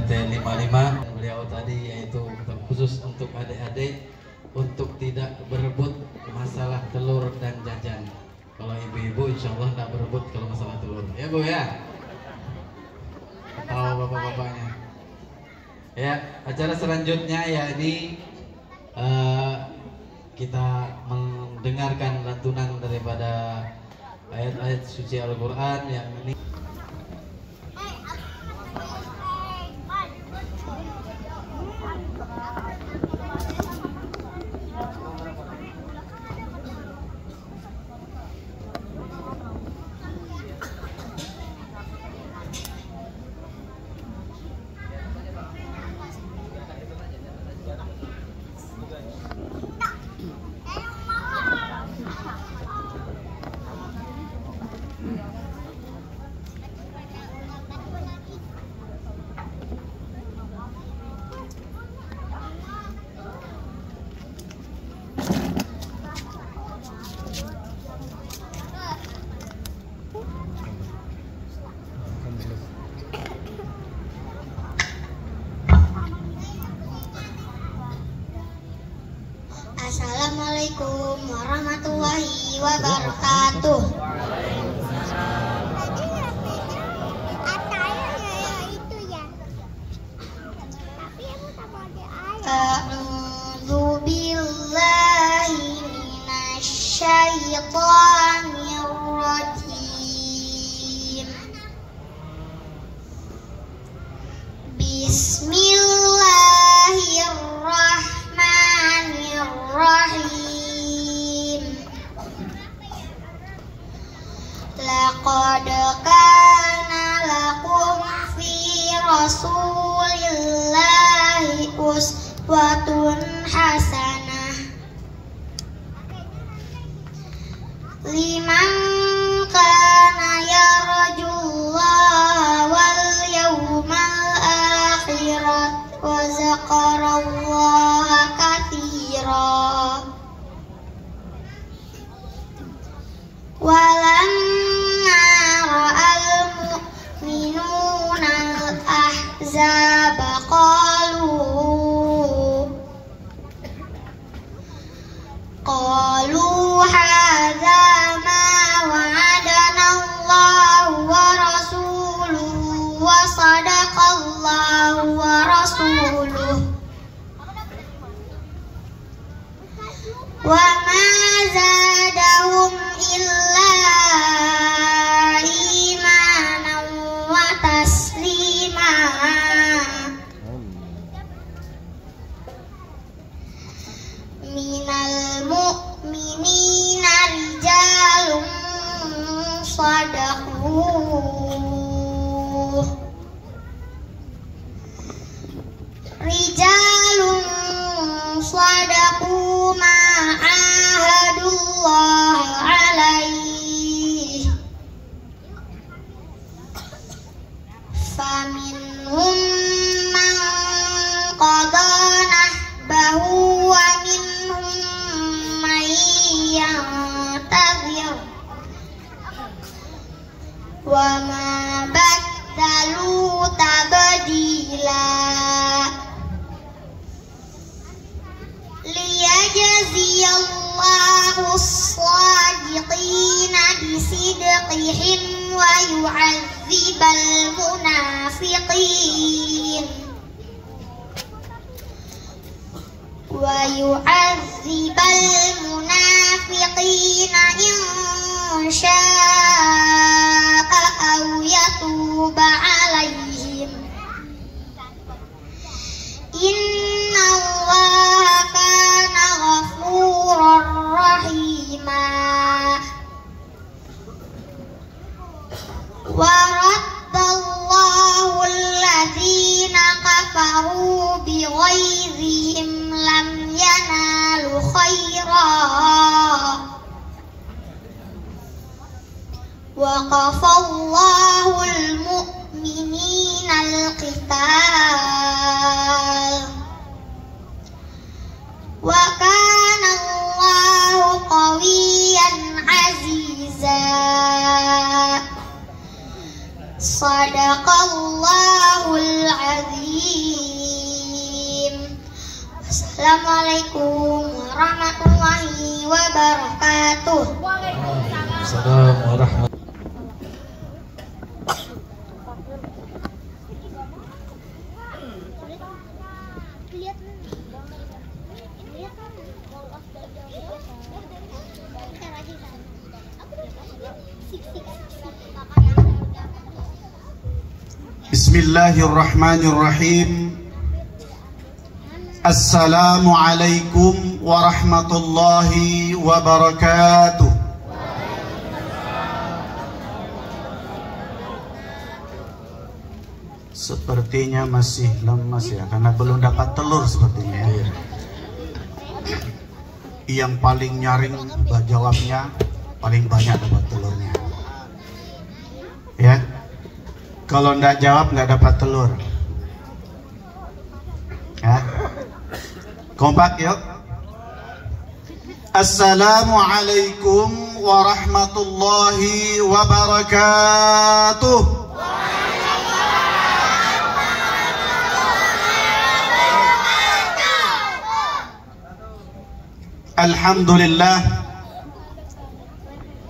RT 55 beliau tadi, yaitu khusus untuk adik-adik untuk tidak berebut masalah telur dan jajan. Kalau ibu-ibu insya Allah tidak berebut kalau masalah telur, ya Bu ya, atau bapak-bapaknya. Ya, acara selanjutnya yakni kita mendengarkan lantunan daripada ayat-ayat suci Al-Quran yang ini. Assalamualaikum warahmatullahi wabarakatuh. A'udzu billahi minasyaitonir rajim. Bismillahirrahmanirrahim. Laqad kana lakum fi rasulillahi uswatun hasanah liman kana yarjullaha wal yawmal akhir wa zakarallaha katsira. Walamma ra'al mu'minuna al-ahzaba qalu hadza ma wa'adana Allahu wa rasuluhu wa sadaqallahu wa rasuluhu wa ma zadahum illa imanan wa taslima. Minal mu'minina rijalun sadaqu ma ahadullah alaihi faminhum man qada nahbahu wa minhum man yantazir wa ma baddalu tabdila. Liyajziyallahu as-sadiqina bisidqihim wa yu'adzibal munafiqin in syaa'a aw yatuba 'alaihim. Innallaha kana ghafurar rahima. Wa raddallahu alladhina kafaru bighaizihim lam yanalu khairan wa qafallahu al-mu'minina al-qital wa kana Allahu qawiyyan aziza. Sadaqallahul azim. Assalamualaikum warahmatullahi wabarakatuh. Waalaikumsalam warahmatullahi. Bismillahirrahmanirrahim. Assalamualaikum warahmatullahi wabarakatuh. Sepertinya masih lemas ya, karena belum dapat telur sepertinya ya. Yang paling nyaring jawabnya paling banyak dapat telurnya. Ya. Kalau nggak jawab nggak dapat telur. Ya. Kompak yuk. Assalamualaikum warahmatullahi wabarakatuh. Alhamdulillah.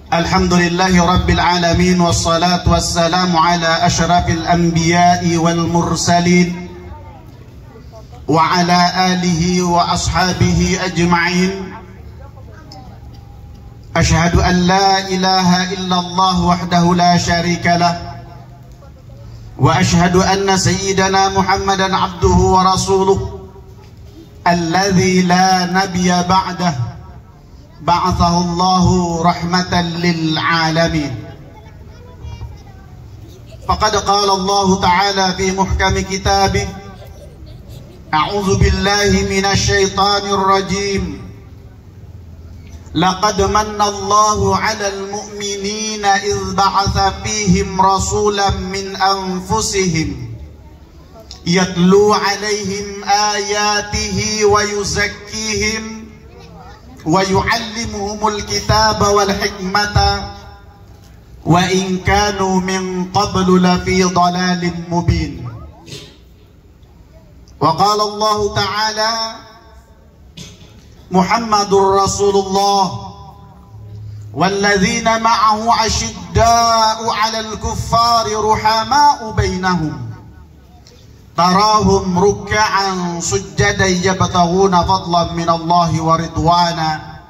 Alhamdulillahi Rabbil Alamin. Wassalatu wassalamu ala ashrafil anbiya'i wal mursalin wa ala alihi wa ashabihi ajma'in. Ashhadu an la ilaha illallah wahdahu la sharika lah, wa ashhadu anna sayyidana Muhammadan abduhu wa rasuluh alladhi la nabiyya ba'dah ba'athahu Allahu rahmatan lil alamin. Faqad qala Allah ta'ala fi muhkami kitabih, a'udzu billahi minasy syaithanir rajim. Laqad manna Allahu 'alal mu'minina idz ba'atsa fihim rasulan min anfusihim yatlu 'alaihim ayatihi wa yuzakkihim wa yu'allimuhumul kitaba wal hikmata wa in kanu min qablu lafi dhalalin mubin. Wa qala Allah ta'ala Muhammadur Rasulullah walladzina ma'ahu ashidda'u 'alal kuffari ruhama'u bainahum tarahum ruk'an sujjadan yabtaghuna fadlan min Allah wa ridwana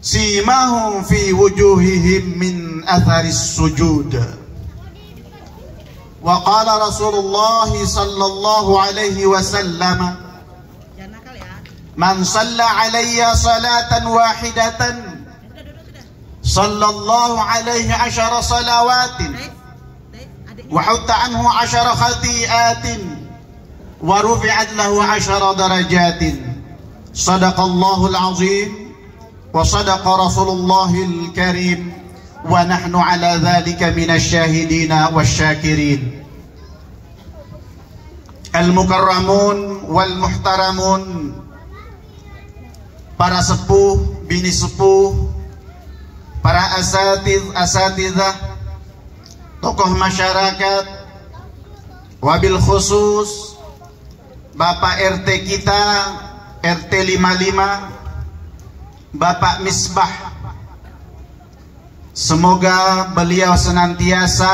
simahum fi wujuhihim min atharis sujud. Wa qala Rasulullah sallallahu alaihi wasallam, man shalla alayya salatan wahidatan sallallahu alaihi 10 salawatin wa hutta anhu 10 khati'atin wa rufi'at lahu 10 darajatin. Sadaqallahul azim wa sadaqa rasulullahil karim wa nahnu ala dhalika minasy syahidina wasyakirin. Al mukarramun wal muhtaramun, para sepuh, bini sepuh, para asatidzah, tokoh masyarakat, wabil khusus Bapak RT kita, RT 55, Bapak Misbah. Semoga beliau senantiasa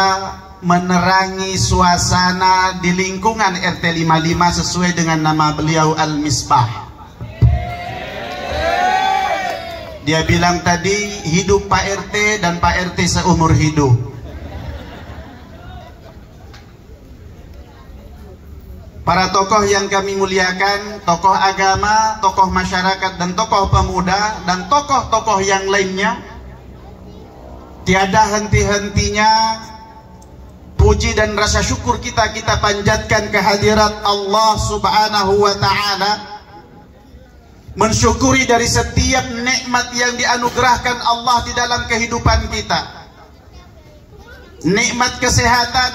menerangi suasana di lingkungan RT 55 sesuai dengan nama beliau Al-Misbah. Dia bilang tadi, hidup Pak RT dan Pak RT seumur hidup. Para tokoh yang kami muliakan, tokoh agama, tokoh masyarakat, dan tokoh pemuda, dan tokoh-tokoh yang lainnya, tiada henti-hentinya puji dan rasa syukur kita panjatkan kehadirat Allah Subhanahu wa ta'ala, mensyukuri dari setiap nikmat yang dianugerahkan Allah di dalam kehidupan kita. Nikmat kesehatan,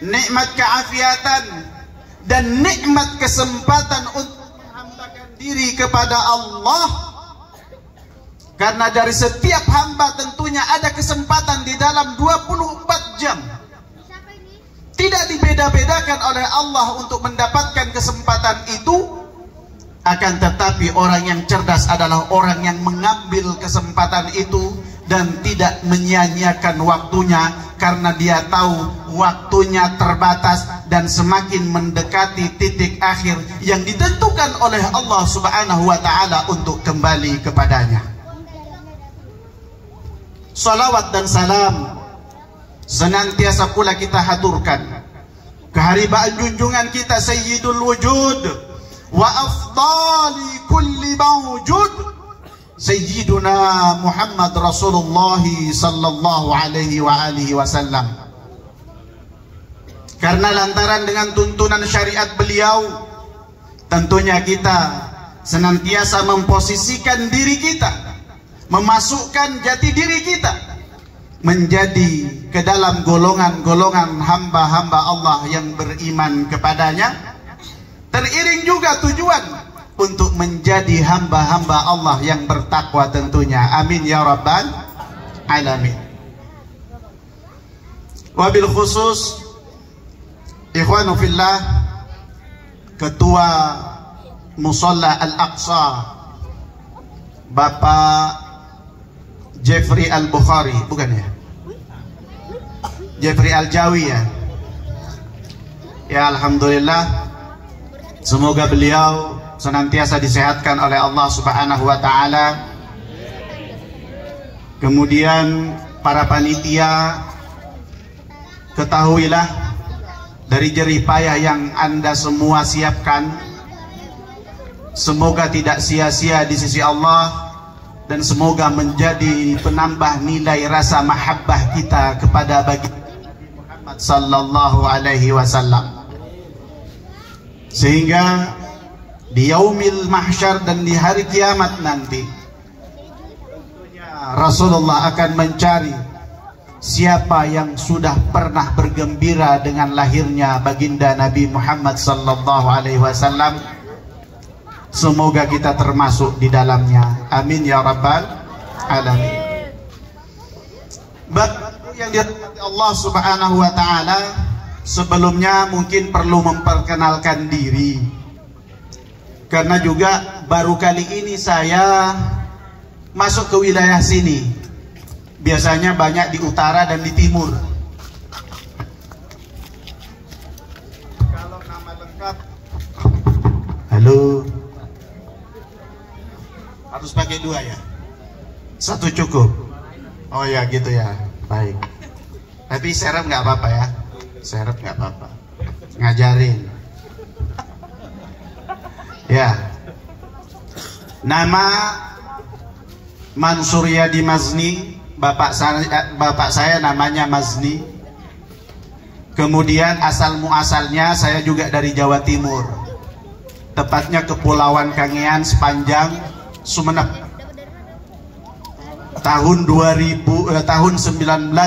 nikmat keafiatan, dan nikmat kesempatan untuk menghambakan diri kepada Allah. Karena dari setiap hamba tentunya ada kesempatan di dalam 24 jam. Tidak dibeda dibeda-bedakan oleh Allah untuk mendapatkan kesempatan itu. Akan tetapi orang yang cerdas adalah orang yang mengambil kesempatan itu dan tidak menyia-nyiakan waktunya, karena dia tahu waktunya terbatas dan semakin mendekati titik akhir yang ditentukan oleh Allah Subhanahu wa ta'ala untuk kembali kepadanya. Salawat dan salam senantiasa pula kita haturkan keharibaan junjungan kita Sayyidul Wujud wa afdali kulli mawjud Sayyiduna Muhammad Rasulullah sallallahu alaihi wa alihi wasallam. Karena lantaran dengan tuntunan syariat beliau, tentunya kita senantiasa memposisikan diri kita, memasukkan jati diri kita menjadi ke dalam golongan-golongan hamba-hamba Allah yang beriman kepadanya. Teriring juga tujuan untuk menjadi hamba-hamba Allah yang bertakwa tentunya. Amin ya rabbal alamin. Wabil khusus ikhwanu fillah, Ketua Musalla Al-Aqsa Bapak Jeffrey Al-Bukhari, bukan ya? Jeffrey Al-Jawi ya. Ya alhamdulillah, semoga beliau senantiasa disehatkan oleh Allah Subhanahu wa ta'ala. Kemudian para panitia, ketahuilah dari jerih payah yang Anda semua siapkan, semoga tidak sia-sia di sisi Allah, dan semoga menjadi penambah nilai rasa mahabbah kita kepada baginda Muhammad sallallahu alaihi wasallam, sehingga di yaumil mahsyar dan di hari kiamat nanti Rasulullah akan mencari siapa yang sudah pernah bergembira dengan lahirnya baginda Nabi Muhammad sallallahu alaihi wasallam. Semoga kita termasuk di dalamnya. Amin ya rabbal alamin. Bapak yang dirahmati Allah Subhanahu wa ta'ala, sebelumnya mungkin perlu memperkenalkan diri, karena juga baru kali ini saya masuk ke wilayah sini. Biasanya banyak di utara dan di timur. Kalau nama lengkap, halo, harus pakai dua ya? Satu cukup? Oh ya gitu ya, baik. Tapi serep nggak apa-apa ya? Serep nggak apa-apa, ngajarin. Ya, nama Mansur Yadi Mazni, bapak saya namanya Mazni. Kemudian asal muasalnya saya juga dari Jawa Timur, tepatnya Kepulauan Kangean sepanjang Sumeneb. Tahun 1995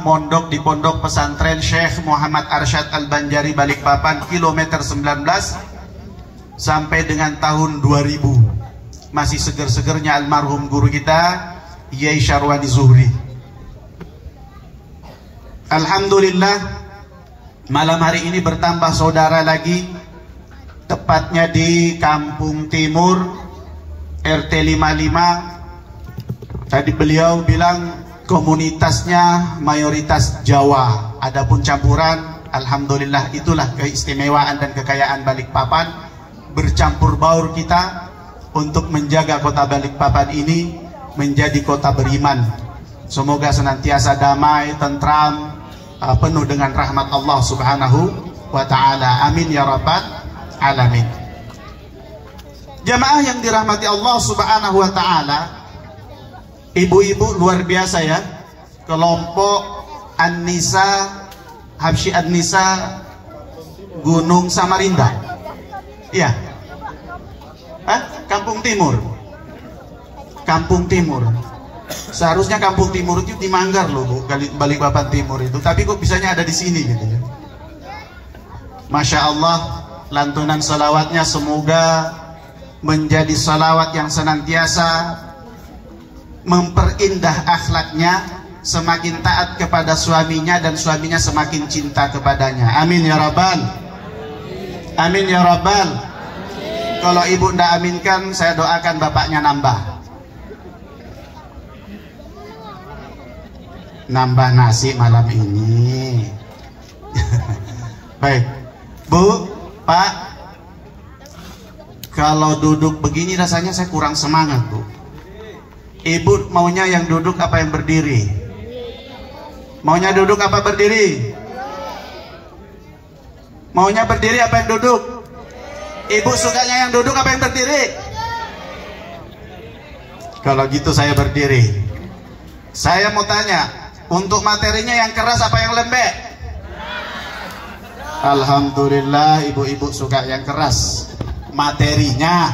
mondok di Pondok Pesantren Syekh Muhammad Arsyad Al-Banjari Balikpapan kilometer 19 sampai dengan tahun 2000 masih seger-segernya almarhum guru kita Yai Syarwani Zuhri. Alhamdulillah, malam hari ini bertambah saudara lagi, tepatnya di Kampung Timur RT 55. Tadi beliau bilang komunitasnya mayoritas Jawa, adapun campuran, alhamdulillah itulah keistimewaan dan kekayaan Balikpapan. Bercampur baur kita untuk menjaga kota Balikpapan ini menjadi kota beriman. Semoga senantiasa damai, tentram, penuh dengan rahmat Allah Subhanahu wa ta'ala. Amin ya rabbal alamin. Jamaah yang dirahmati Allah Subhanahu wa ta'ala, ibu-ibu luar biasa ya, kelompok An-Nisa, Habsyi An-Nisa Gunung Samarinda. Iya. Kampung Timur. Kampung Timur. Seharusnya Kampung Timur itu di Manggar loh, Bu, Balikpapan Timur itu. Tapi kok bisanya ada di sini gitu ya. Masya Allah, lantunan salawatnya semoga menjadi salawat yang senantiasa memperindah akhlaknya, semakin taat kepada suaminya dan suaminya semakin cinta kepadanya. Amin ya rabbal. Amin ya rabbal. Kalau ibu ndak aminkan, saya doakan bapaknya nambah nasi malam ini. Baik, Bu, Pak, kalau duduk begini rasanya saya kurang semangat, Bu. Ibu maunya yang duduk apa yang berdiri? Maunya duduk apa berdiri? Maunya berdiri apa yang duduk? Ibu sukanya yang duduk apa yang berdiri? Kalau gitu saya berdiri. Saya mau tanya, untuk materinya yang keras apa yang lembek? Alhamdulillah ibu-ibu suka yang keras. Materinya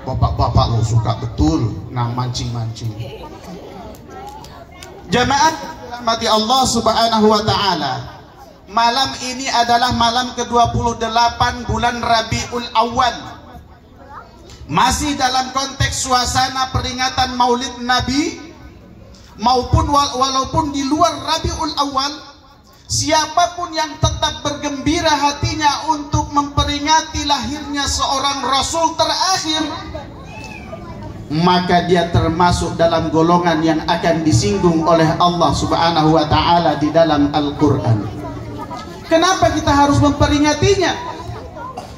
bapak-bapak lo suka betul nah mancing-mancing. Jamaah rahmati Allah subhanahu wa ta'ala, malam ini adalah malam ke-28 bulan Rabiul Awal. Masih dalam konteks suasana peringatan Maulid Nabi, maupun walaupun di luar Rabiul Awal, siapapun yang tetap bergembira hatinya untuk memperingati lahirnya seorang Rasul terakhir, maka dia termasuk dalam golongan yang akan disinggung oleh Allah subhanahu wa ta'ala di dalam Al-Quran. Kenapa kita harus memperingatinya?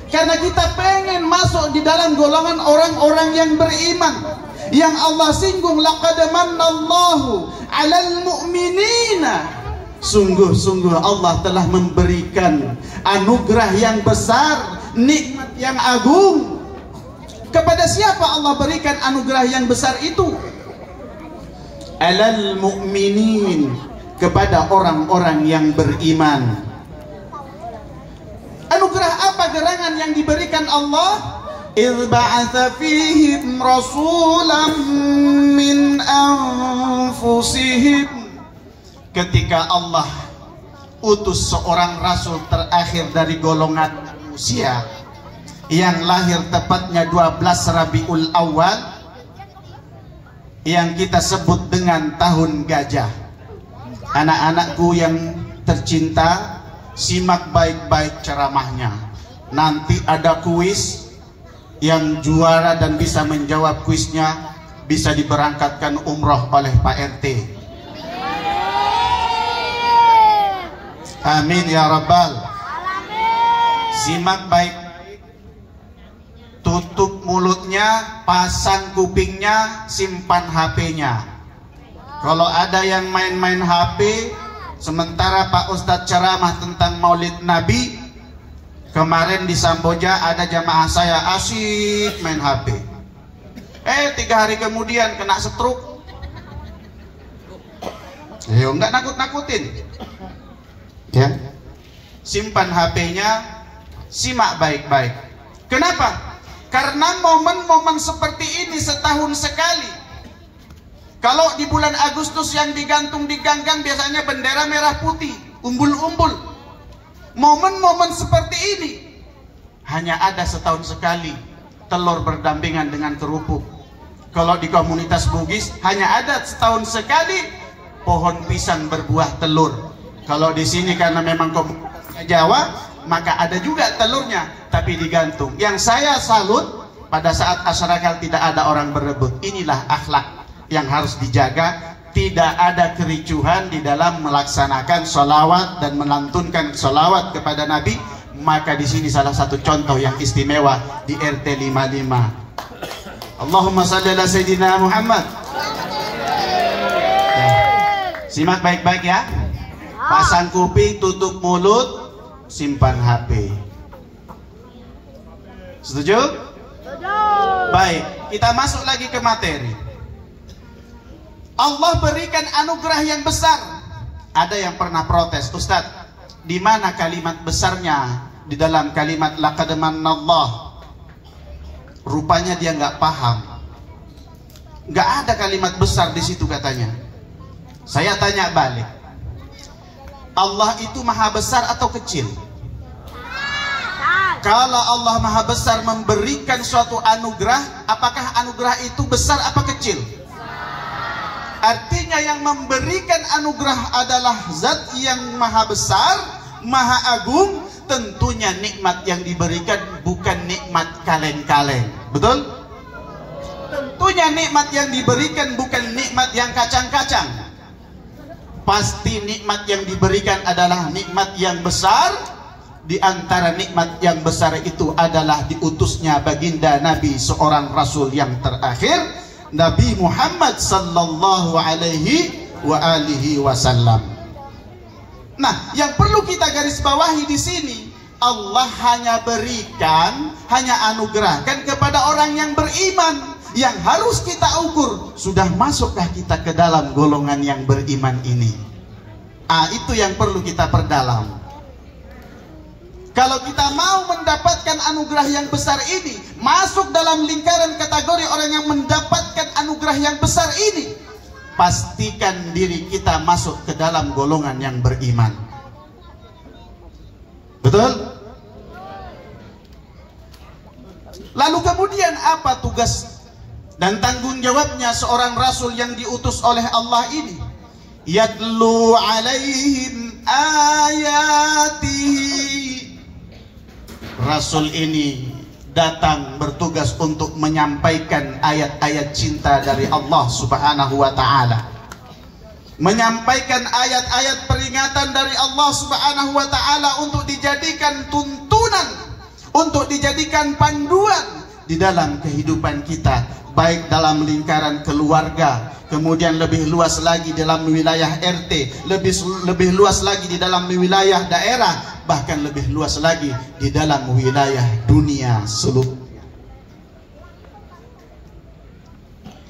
Karena kita pengen masuk di dalam golongan orang-orang yang beriman, yang Allah singgung, laqad mannallahu 'alal mu'minina. Sungguh-sungguh Allah telah memberikan anugerah yang besar, nikmat yang agung. Kepada siapa Allah berikan anugerah yang besar itu? Alal mu'minin, kepada orang-orang yang beriman. Anugerah apa gerangan yang diberikan Allah? إِذْ بَعَثَ فِيهِمْ رَسُولًا مِّنْ أَنفُسِهِمْ. Ketika Allah utus seorang rasul terakhir dari golongan manusia yang lahir tepatnya 12 Rabiul Awal, yang kita sebut dengan tahun gajah. Anak-anakku yang tercinta, simak baik-baik ceramahnya. Nanti ada kuis, yang juara dan bisa menjawab kuisnya bisa diberangkatkan umroh oleh Pak RT. Amin ya rabbal. Simak baik-baik, tutup mulutnya, pasang kupingnya, simpan HP-nya. Kalau ada yang main-main HP sementara Pak Ustadz ceramah tentang Maulid Nabi, kemarin di Samboja ada jamaah saya asyik main HP. 3 hari kemudian kena stroke. Ayo, nggak nakut-nakutin. Ya. Simpan HP-nya, simak baik-baik. Kenapa? Karena momen-momen seperti ini setahun sekali. Kalau di bulan Agustus yang digantung di ganggang biasanya bendera merah putih, umbul-umbul. Momen-momen seperti ini hanya ada setahun sekali, telur berdampingan dengan kerupuk. Kalau di komunitas Bugis hanya ada setahun sekali pohon pisang berbuah telur. Kalau di sini karena memang komunitasnya Jawa, maka ada juga telurnya tapi digantung. Yang saya salut, pada saat asyarakat tidak ada orang berebut. Inilah akhlak yang harus dijaga. Tidak ada kericuhan di dalam melaksanakan sholawat dan melantunkan sholawat kepada Nabi. Maka di sini salah satu contoh yang istimewa di RT 55. Allahumma salli ala Sayyidina Muhammad. Simak baik-baik ya. Pasang kuping, tutup mulut, simpan HP. Setuju? Baik, kita masuk lagi ke materi. Allah berikan anugerah yang besar. Ada yang pernah protes, Ustadz, di mana kalimat besarnya di dalam kalimat laqad mannallah? Rupanya dia nggak paham. Nggak ada kalimat besar di situ katanya. Saya tanya balik, Allah itu maha besar atau kecil? Kalau Allah maha besar memberikan suatu anugerah, apakah anugerah itu besar apa kecil? Artinya yang memberikan anugerah adalah zat yang maha besar, maha agung. Tentunya nikmat yang diberikan bukan nikmat kaleng-kaleng. Betul? Tentunya nikmat yang diberikan bukan nikmat yang kacang-kacang. Pasti nikmat yang diberikan adalah nikmat yang besar. Di antara nikmat yang besar itu adalah diutusnya baginda Nabi, seorang Rasul yang terakhir, Nabi Muhammad sallallahu alaihi wa alihi wasallam. Nah, yang perlu kita garis bawahi di sini, Allah hanya berikan, hanya anugerahkan kepada orang yang beriman. Yang harus kita ukur, sudah masukkah kita ke dalam golongan yang beriman ini? Itu yang perlu kita perdalam. Kalau kita mau mendapatkan anugerah yang besar ini, masuk dalam lingkaran kategori orang yang mendapatkan anugerah yang besar ini, pastikan diri kita masuk ke dalam golongan yang beriman. Betul? Lalu kemudian apa tugas dan tanggung jawabnya seorang Rasul yang diutus oleh Allah ini? Yatlu alaihim ayatihi. Rasul ini datang bertugas untuk menyampaikan ayat-ayat cinta dari Allah Subhanahu wa ta'ala, menyampaikan ayat-ayat peringatan dari Allah Subhanahu wa ta'ala untuk dijadikan tuntunan, untuk dijadikan panduan di dalam kehidupan kita, baik dalam lingkaran keluarga, kemudian lebih luas lagi dalam wilayah RT, lebih luas lagi di dalam wilayah daerah, bahkan lebih luas lagi di dalam wilayah dunia seluruhnya.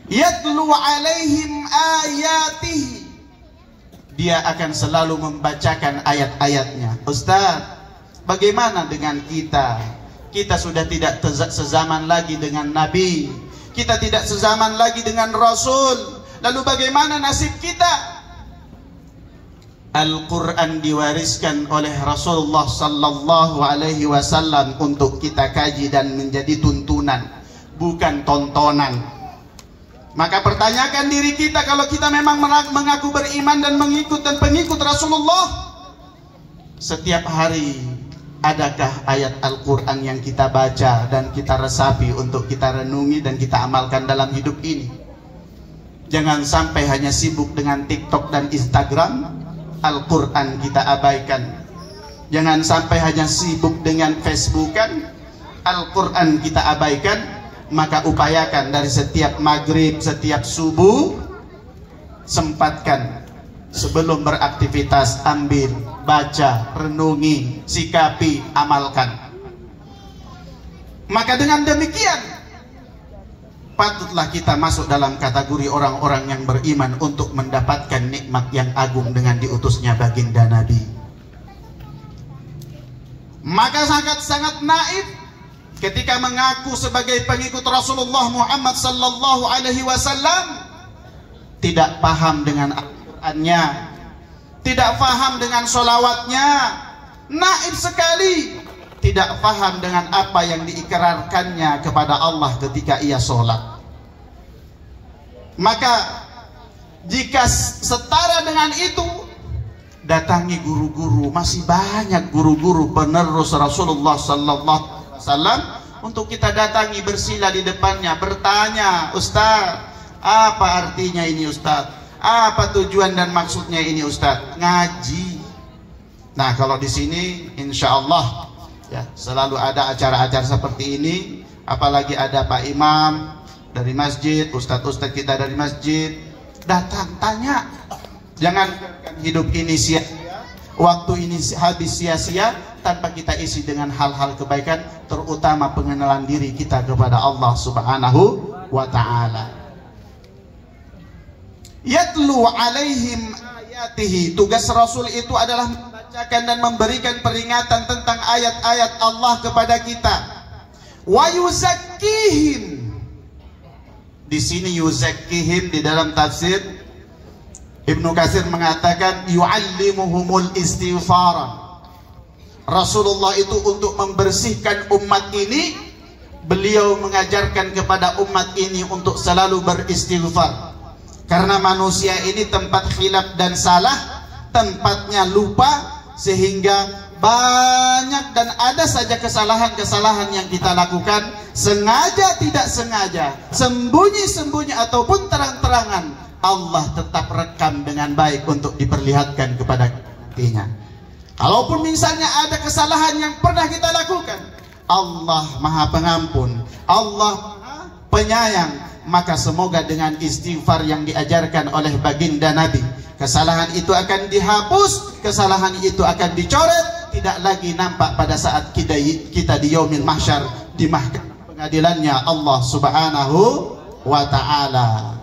Yatlu alaihim ayatihi. Dia akan selalu membacakan ayat-ayatnya. Ustaz, bagaimana dengan kita? Kita sudah tidak sezaman lagi dengan Nabi, kita tidak sezaman lagi dengan Rasul. Lalu bagaimana nasib kita? Al-Quran diwariskan oleh Rasulullah sallallahu alaihi wasallam untuk kita kaji dan menjadi tuntunan, bukan tontonan. Maka pertanyakan diri kita, kalau kita memang mengaku beriman dan mengikut dan pengikut Rasulullah, setiap hari adakah ayat Al-Quran yang kita baca dan kita resapi untuk kita renungi dan kita amalkan dalam hidup ini? Jangan sampai hanya sibuk dengan TikTok dan Instagram, Al-Quran kita abaikan. Jangan sampai hanya sibuk dengan Facebookan, Al-Quran kita abaikan. Maka upayakan dari setiap maghrib, setiap subuh, sempatkan sebelum beraktivitas, ambil, baca, renungi, sikapi, amalkan. Maka dengan demikian patutlah kita masuk dalam kategori orang-orang yang beriman untuk mendapatkan nikmat yang agung dengan diutusnya baginda Nabi. Maka sangat-sangat naif ketika mengaku sebagai pengikut Rasulullah Muhammad sallallahu alaihi wasallam, tidak paham dengan Al-Qur'annya, tidak paham dengan sholawatnya, naif sekali, tidak paham dengan apa yang diikrarkannya kepada Allah ketika ia sholat. Maka jika setara dengan itu, datangi guru-guru. Masih banyak guru-guru penerus Rasulullah sallallahu alaihi wasallam untuk kita datangi, bersila di depannya, bertanya, Ustaz, apa artinya ini Ustaz? Apa tujuan dan maksudnya ini Ustaz? Ngaji. Nah, kalau di sini insya Allah ya, selalu ada acara-acara seperti ini. Apalagi ada Pak Imam dari masjid, ustadz-ustadz kita dari masjid, datang tanya. Jangan hidup ini sia-sia, waktu ini habis sia-sia tanpa kita isi dengan hal-hal kebaikan, terutama pengenalan diri kita kepada Allah Subhanahu wa ta'ala. Yatlu alaihim ayatihi. Tugas Rasul itu adalah membacakan dan memberikan peringatan tentang ayat-ayat Allah kepada kita. Wa yuzakkihim. Di sini yuzakkihim di dalam tafsir Ibnu Katsir mengatakan yu'allimuhumul istighfar. Rasulullah itu untuk membersihkan umat ini, beliau mengajarkan kepada umat ini untuk selalu beristighfar. Karena manusia ini tempat khilaf dan salah, tempatnya lupa, sehingga banyak dan ada saja kesalahan-kesalahan yang kita lakukan, sengaja tidak sengaja, sembunyi-sembunyi ataupun terang-terangan, Allah tetap rekam dengan baik untuk diperlihatkan kepada kita. Kalaupun misalnya ada kesalahan yang pernah kita lakukan, Allah Maha Pengampun, Allah Maha Penyayang, maka semoga dengan istighfar yang diajarkan oleh baginda Nabi, kesalahan itu akan dihapus, kesalahan itu akan dicoret, tidak lagi nampak pada saat kita di yaumil mahsyar, di mahkamah pengadilannya Allah Subhanahu wa ta'ala.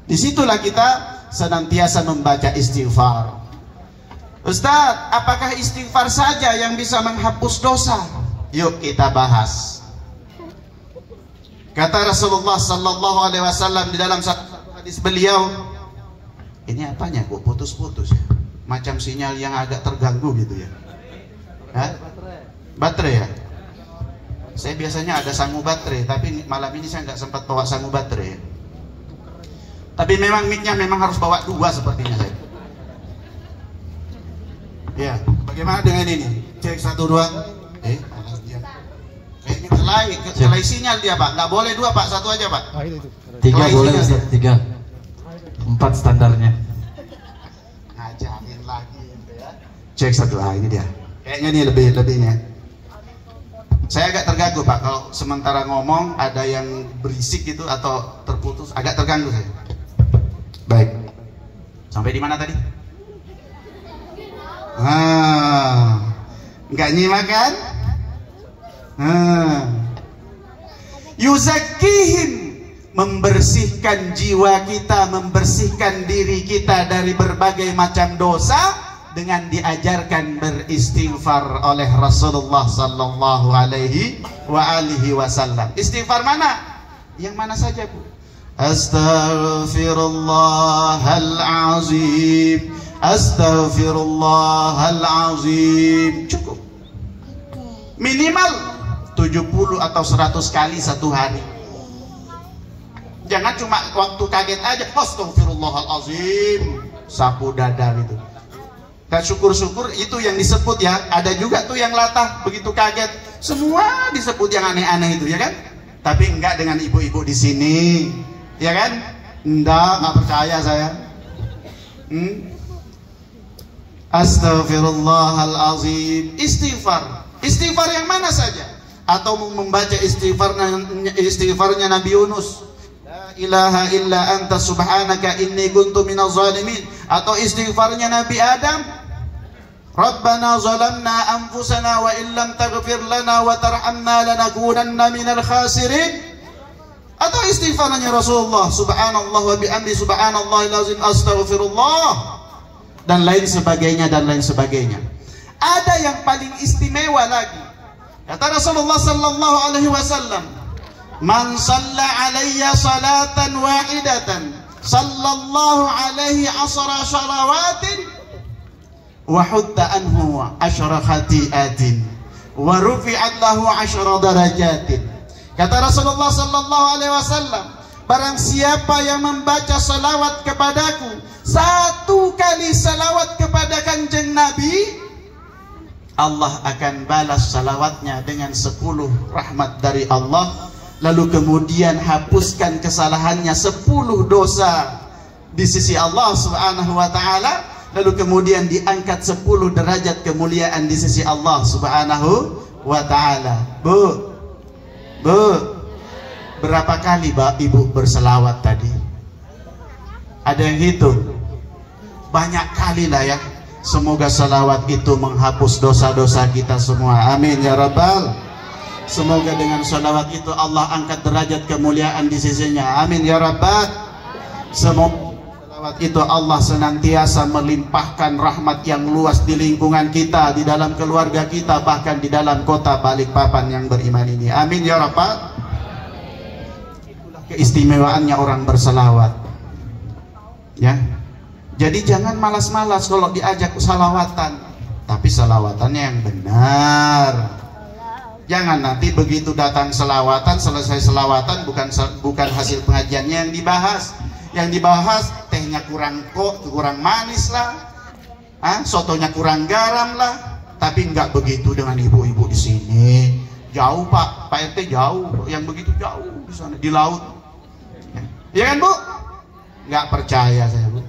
Disitulah kita senantiasa membaca istighfar. Ustaz, apakah istighfar saja yang bisa menghapus dosa? Yuk kita bahas. Kata Rasulullah sallallahu alaihi wasallam di dalam satu hadis beliau, ini apanya kok putus-putus ya? Macam sinyal yang agak terganggu gitu ya. Hah? Baterai ya? Saya biasanya ada sangu baterai, tapi malam ini saya nggak sempat bawa sangu baterai. Tapi memang mic-nya memang harus bawa dua sepertinya saya. Ya, bagaimana dengan ini? Cek 1 2. Ini kelai sinyal dia Pak, nggak boleh 2 Pak, 1 aja Pak. 3 boleh Ustaz, 3. 4 standarnya. Ngajarin lagi ya. Cek 1, ini dia. Kayaknya ini lebih nih. Saya agak terganggu Pak, kalau sementara ngomong ada yang berisik gitu atau terputus, agak terganggu saya. Baik. Sampai di mana tadi? Nggak nyimak kan? Yuzakihim, membersihkan jiwa kita, membersihkan diri kita dari berbagai macam dosa dengan diajarkan beristighfar oleh Rasulullah sallallahu alaihi wa alihi wasallam. Istighfar mana? Yang mana saja Bu? Astaghfirullahalazim, astaghfirullahalazim. Cukup. Minimal 70 atau 100 kali satu hari. Jangan cuma waktu kaget aja astaghfirullahalazim, sapu dada itu. Dan syukur-syukur itu yang disebut ya. Ada juga tuh yang latah begitu kaget, semua disebut yang aneh-aneh itu ya kan. Tapi enggak dengan ibu-ibu di nggak ya kan? Nggak percaya saya. Astaghfirullahalazim. Istighfar yang mana saja? Atau membaca istighfarnya Nabi Yunus, la ilaha illa anta subhanaka inni kuntu minaz zalimin. Atau istighfarnya Nabi Adam, Rabbana zalamna anfusana wa illam taghfir lana wa tarhamna lanakunanna minal khasirin. Atau istighfarnya Rasulullah, subhanallah wa bihamdi subhanallahil azim astaghfirullah, dan lain sebagainya dan lain sebagainya. Ada yang paling istimewa lagi. Kata Rasulullah sallallahu alaihi wasallam, man shalla alayya salatan wahidatan sallallahu alaihi 10 shalawatin wa hutta anhu 10 khati'atin wa rufi'at lahu 10 darajatin. Kata Rasulullah sallallahu alaihi wasallam, barang siapa yang membaca salawat kepadaku, 1 kali salawat kepada Kanjeng Nabi, Allah akan balas salawatnya dengan 10 rahmat dari Allah, lalu kemudian hapuskan kesalahannya 10 dosa di sisi Allah Subhanahu wa ta'ala, lalu kemudian diangkat 10 derajat kemuliaan di sisi Allah Subhanahu wa ta'ala. Bu, berapa kali Ibu berselawat tadi? Ada yang hitung? Banyak kali lah ya. Semoga salawat itu menghapus dosa-dosa kita semua. Amin ya Rabbal. Semoga dengan salawat itu Allah angkat derajat kemuliaan di sisinya. Amin ya Rabbal. Semoga salawat itu Allah senantiasa melimpahkan rahmat yang luas di lingkungan kita, di dalam keluarga kita, bahkan di dalam kota Balikpapan yang beriman ini. Amin ya Rabbal. Itulah keistimewaannya orang bersalawat. Ya. Jadi jangan malas-malas kalau diajak salawatan, tapi salawatannya yang benar. Jangan nanti begitu datang selawatan, selesai selawatan bukan hasil pengajiannya yang dibahas. Yang dibahas tehnya kurang manis lah, sotonya kurang garam lah. Tapi nggak begitu dengan ibu-ibu di sini. Jauh Pak RT jauh, yang begitu jauh di sana di laut. Ya kan Bu? Nggak percaya saya Bu.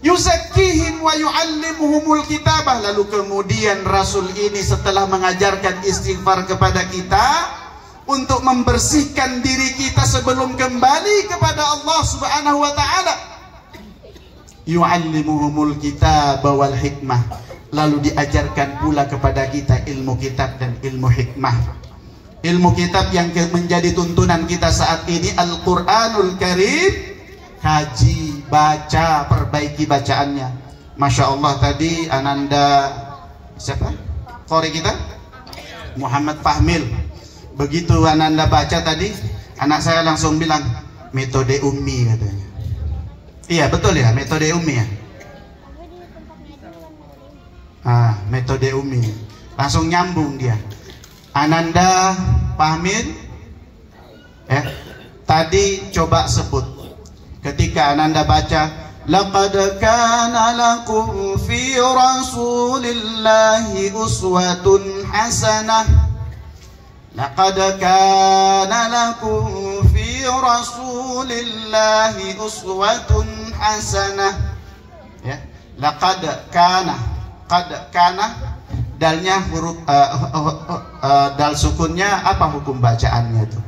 Yuzakkihim wa yu'allimuhumul kitabah. Lalu kemudian Rasul ini setelah mengajarkan istighfar kepada kita untuk membersihkan diri kita sebelum kembali kepada Allah Subhanahu wa taala. Yu'allimuhumul kitab wal hikmah. Lalu diajarkan pula kepada kita ilmu kitab dan ilmu hikmah. Ilmu kitab yang menjadi tuntunan kita saat ini Al-Quranul Karim. Kaji, baca, perbaiki bacaannya. Masya Allah tadi Ananda siapa? Qori kita? Muhammad Fahmil. Begitu Ananda baca tadi, anak saya langsung bilang metode ummi katanya. Iya betul ya, metode ummi ya. Metode ummi. Langsung nyambung dia. Ananda Fahmil, tadi coba sebut. Ketika Ananda baca, laqad kana lakum fi rasulillahi uswatun hasanah. Laqad kana lakum fi rasulillahi uswatun hasanah. Ya, laqad kana, qad kana, dalnya huruf dal sukunnya apa hukum bacaannya itu?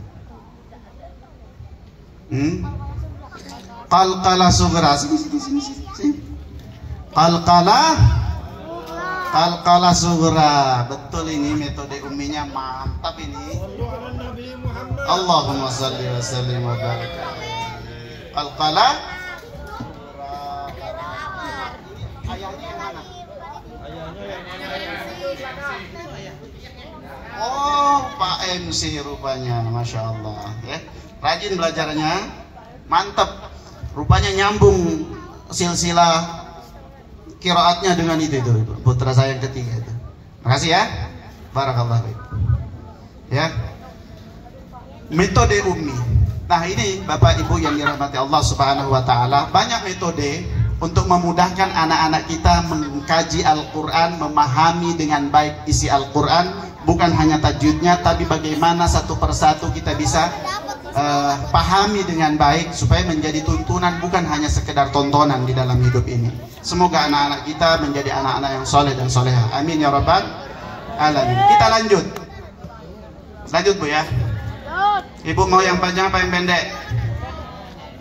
Qalqalah sughra, sini. Qalqalah sughra. Betul, ini metode umminya mantap ini. Allahumma shalli wa sallim wa barik. Qalqalah. Ayahnya mana? Oh, Pak MC rupanya, masya Allah. Ya, rajin belajarnya, mantap. Rupanya nyambung silsilah qiraatnya dengan itu putra saya yang ketiga itu. Makasih ya. Barakallah. Ya. Metode ummi. Nah, ini Bapak Ibu yang dirahmati Allah Subhanahu wa taala, banyak metode untuk memudahkan anak-anak kita mengkaji Al-Qur'an, memahami dengan baik isi Al-Qur'an, bukan hanya tajwidnya tapi bagaimana satu persatu kita bisa pahami dengan baik supaya menjadi tuntunan, bukan hanya sekedar tontonan di dalam hidup ini. Semoga anak-anak kita menjadi anak-anak yang soleh dan soleha. Amin ya rabbal alamin. Kita lanjut Bu ya. Ibu mau yang panjang apa yang pendek?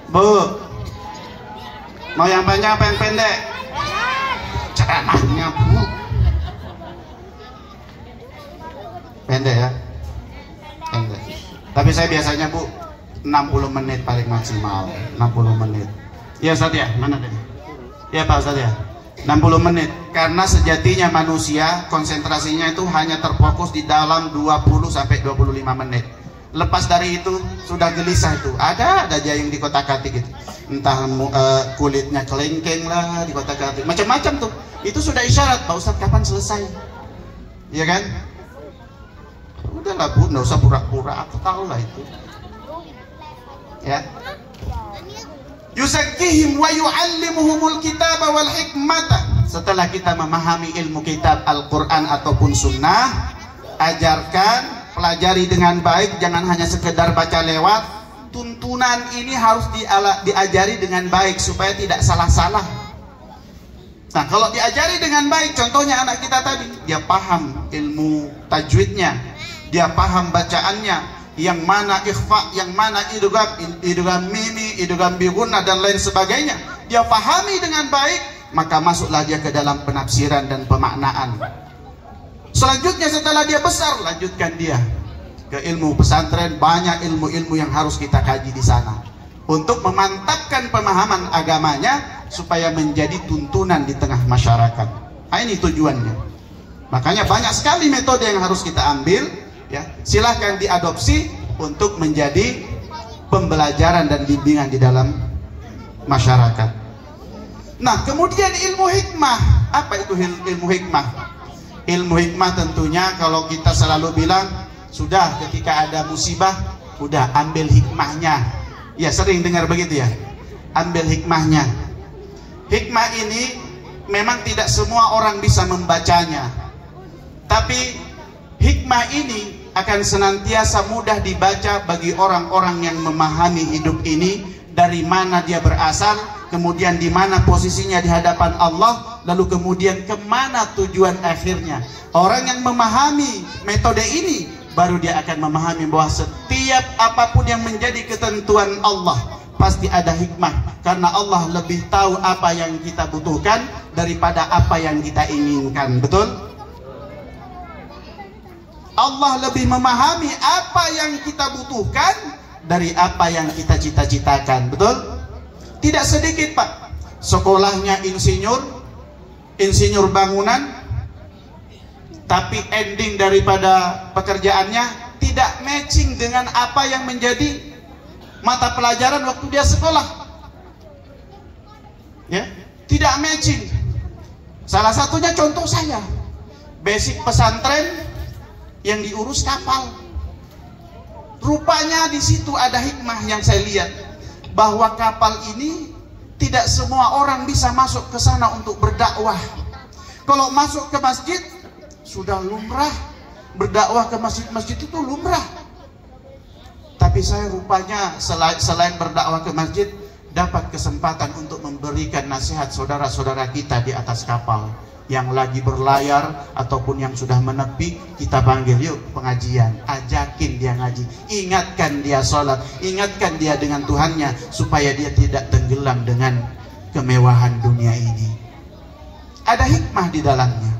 Bu, mau yang panjang apa yang pendek? Ceramahnya Bu. Pendek ya. Pendek. Tapi saya biasanya Bu 60 menit paling maksimal. 60 menit. Ya Ustaz ya, mana tadi? Ya Pak Ustaz ya. 60 menit. Karena sejatinya manusia konsentrasinya itu hanya terfokus di dalam 20 sampai 25 menit. Lepas dari itu sudah gelisah itu. Ada aja yang dikotak-katik gitu. Entah kulitnya kelengkeng lah dikotak-katik. Macam-macam tuh. Itu sudah isyarat, Pak Ustaz kapan selesai? Iya kan? Udahlah Bu, nggak usah pura-pura, aku tahu lah itu. Ya. Yuzakkihim wa yu'allimuhumul kitaba wal hikmata. Setelah kita memahami ilmu kitab Al-Quran ataupun sunnah, ajarkan, pelajari dengan baik, jangan hanya sekedar baca lewat. Tuntunan ini harus diajari dengan baik supaya tidak salah-salah. Nah, kalau diajari dengan baik, contohnya anak kita tadi, dia paham ilmu tajwidnya, dia paham bacaannya, yang mana ikhfa, yang mana idgham mimi, idgham bi gunnah dan lain sebagainya. Dia pahami dengan baik, maka masuklah dia ke dalam penafsiran dan pemaknaan. Selanjutnya setelah dia besar, lanjutkan dia ke ilmu pesantren. Banyak ilmu-ilmu yang harus kita kaji di sana untuk memantapkan pemahaman agamanya supaya menjadi tuntunan di tengah masyarakat. Nah, ini tujuannya. Makanya banyak sekali metode yang harus kita ambil. Ya, silahkan diadopsi untuk menjadi pembelajaran dan bimbingan di dalam masyarakat. Nah, kemudian ilmu hikmah. Apa itu ilmu hikmah? Ilmu hikmah tentunya kalau kita selalu bilang, sudah ketika ada musibah, udah ambil hikmahnya. Ya, sering dengar begitu ya. Ambil hikmahnya. Hikmah ini memang tidak semua orang bisa membacanya, tapi hikmah ini akan senantiasa mudah dibaca bagi orang-orang yang memahami hidup ini, dari mana dia berasal, kemudian di mana posisinya di hadapan Allah, lalu kemudian kemana tujuan akhirnya. Orang yang memahami metode ini, baru dia akan memahami bahwa setiap apapun yang menjadi ketentuan Allah pasti ada hikmah, karena Allah lebih tahu apa yang kita butuhkan daripada apa yang kita inginkan. Betul? Allah lebih memahami apa yang kita butuhkan dari apa yang kita cita-citakan. Betul? Tidak sedikit, Pak, sekolahnya insinyur bangunan, tapi ending daripada pekerjaannya tidak matching dengan apa yang menjadi mata pelajaran waktu dia sekolah. Ya, tidak matching. Salah satunya contoh saya, basic pesantren yang diurus kapal. Rupanya di situ ada hikmah yang saya lihat, bahwa kapal ini tidak semua orang bisa masuk ke sana untuk berdakwah. Kalau masuk ke masjid sudah lumrah, berdakwah ke masjid-masjid itu lumrah. Tapi saya rupanya selain berdakwah ke masjid, dapat kesempatan untuk memberikan nasihat saudara-saudara kita di atas kapal yang lagi berlayar ataupun yang sudah menepi. Kita panggil, yuk pengajian, ajakin dia ngaji, ingatkan dia sholat, ingatkan dia dengan Tuhannya, supaya dia tidak tenggelam dengan kemewahan dunia ini. Ada hikmah di dalamnya.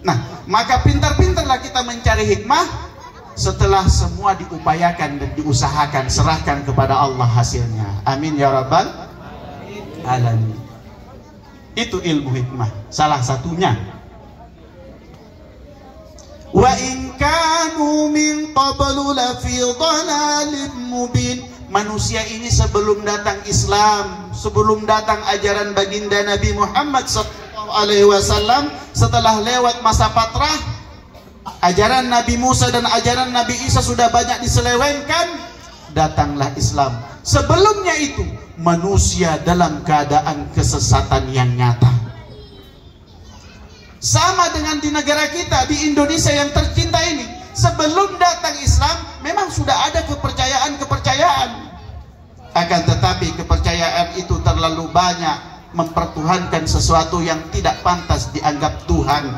Nah, maka pintar-pintarlah kita mencari hikmah. Setelah semua diupayakan dan diusahakan, serahkan kepada Allah hasilnya. Amin ya rabbal alamin. Itu ilmu hikmah, salah satunya. Wa in kanu min qablu la fi dhalalim mubin. Manusia ini sebelum datang Islam, sebelum datang ajaran baginda Nabi Muhammad SAW, setelah lewat masa fatrah, ajaran Nabi Musa dan ajaran Nabi Isa sudah banyak diselewengkan, datanglah Islam. Sebelumnya itu manusia dalam keadaan kesesatan yang nyata. Sama dengan di negara kita, di Indonesia yang tercinta ini, sebelum datang Islam memang sudah ada kepercayaan. Akan tetapi kepercayaan itu terlalu banyak mempertuhankan sesuatu yang tidak pantas dianggap Tuhan.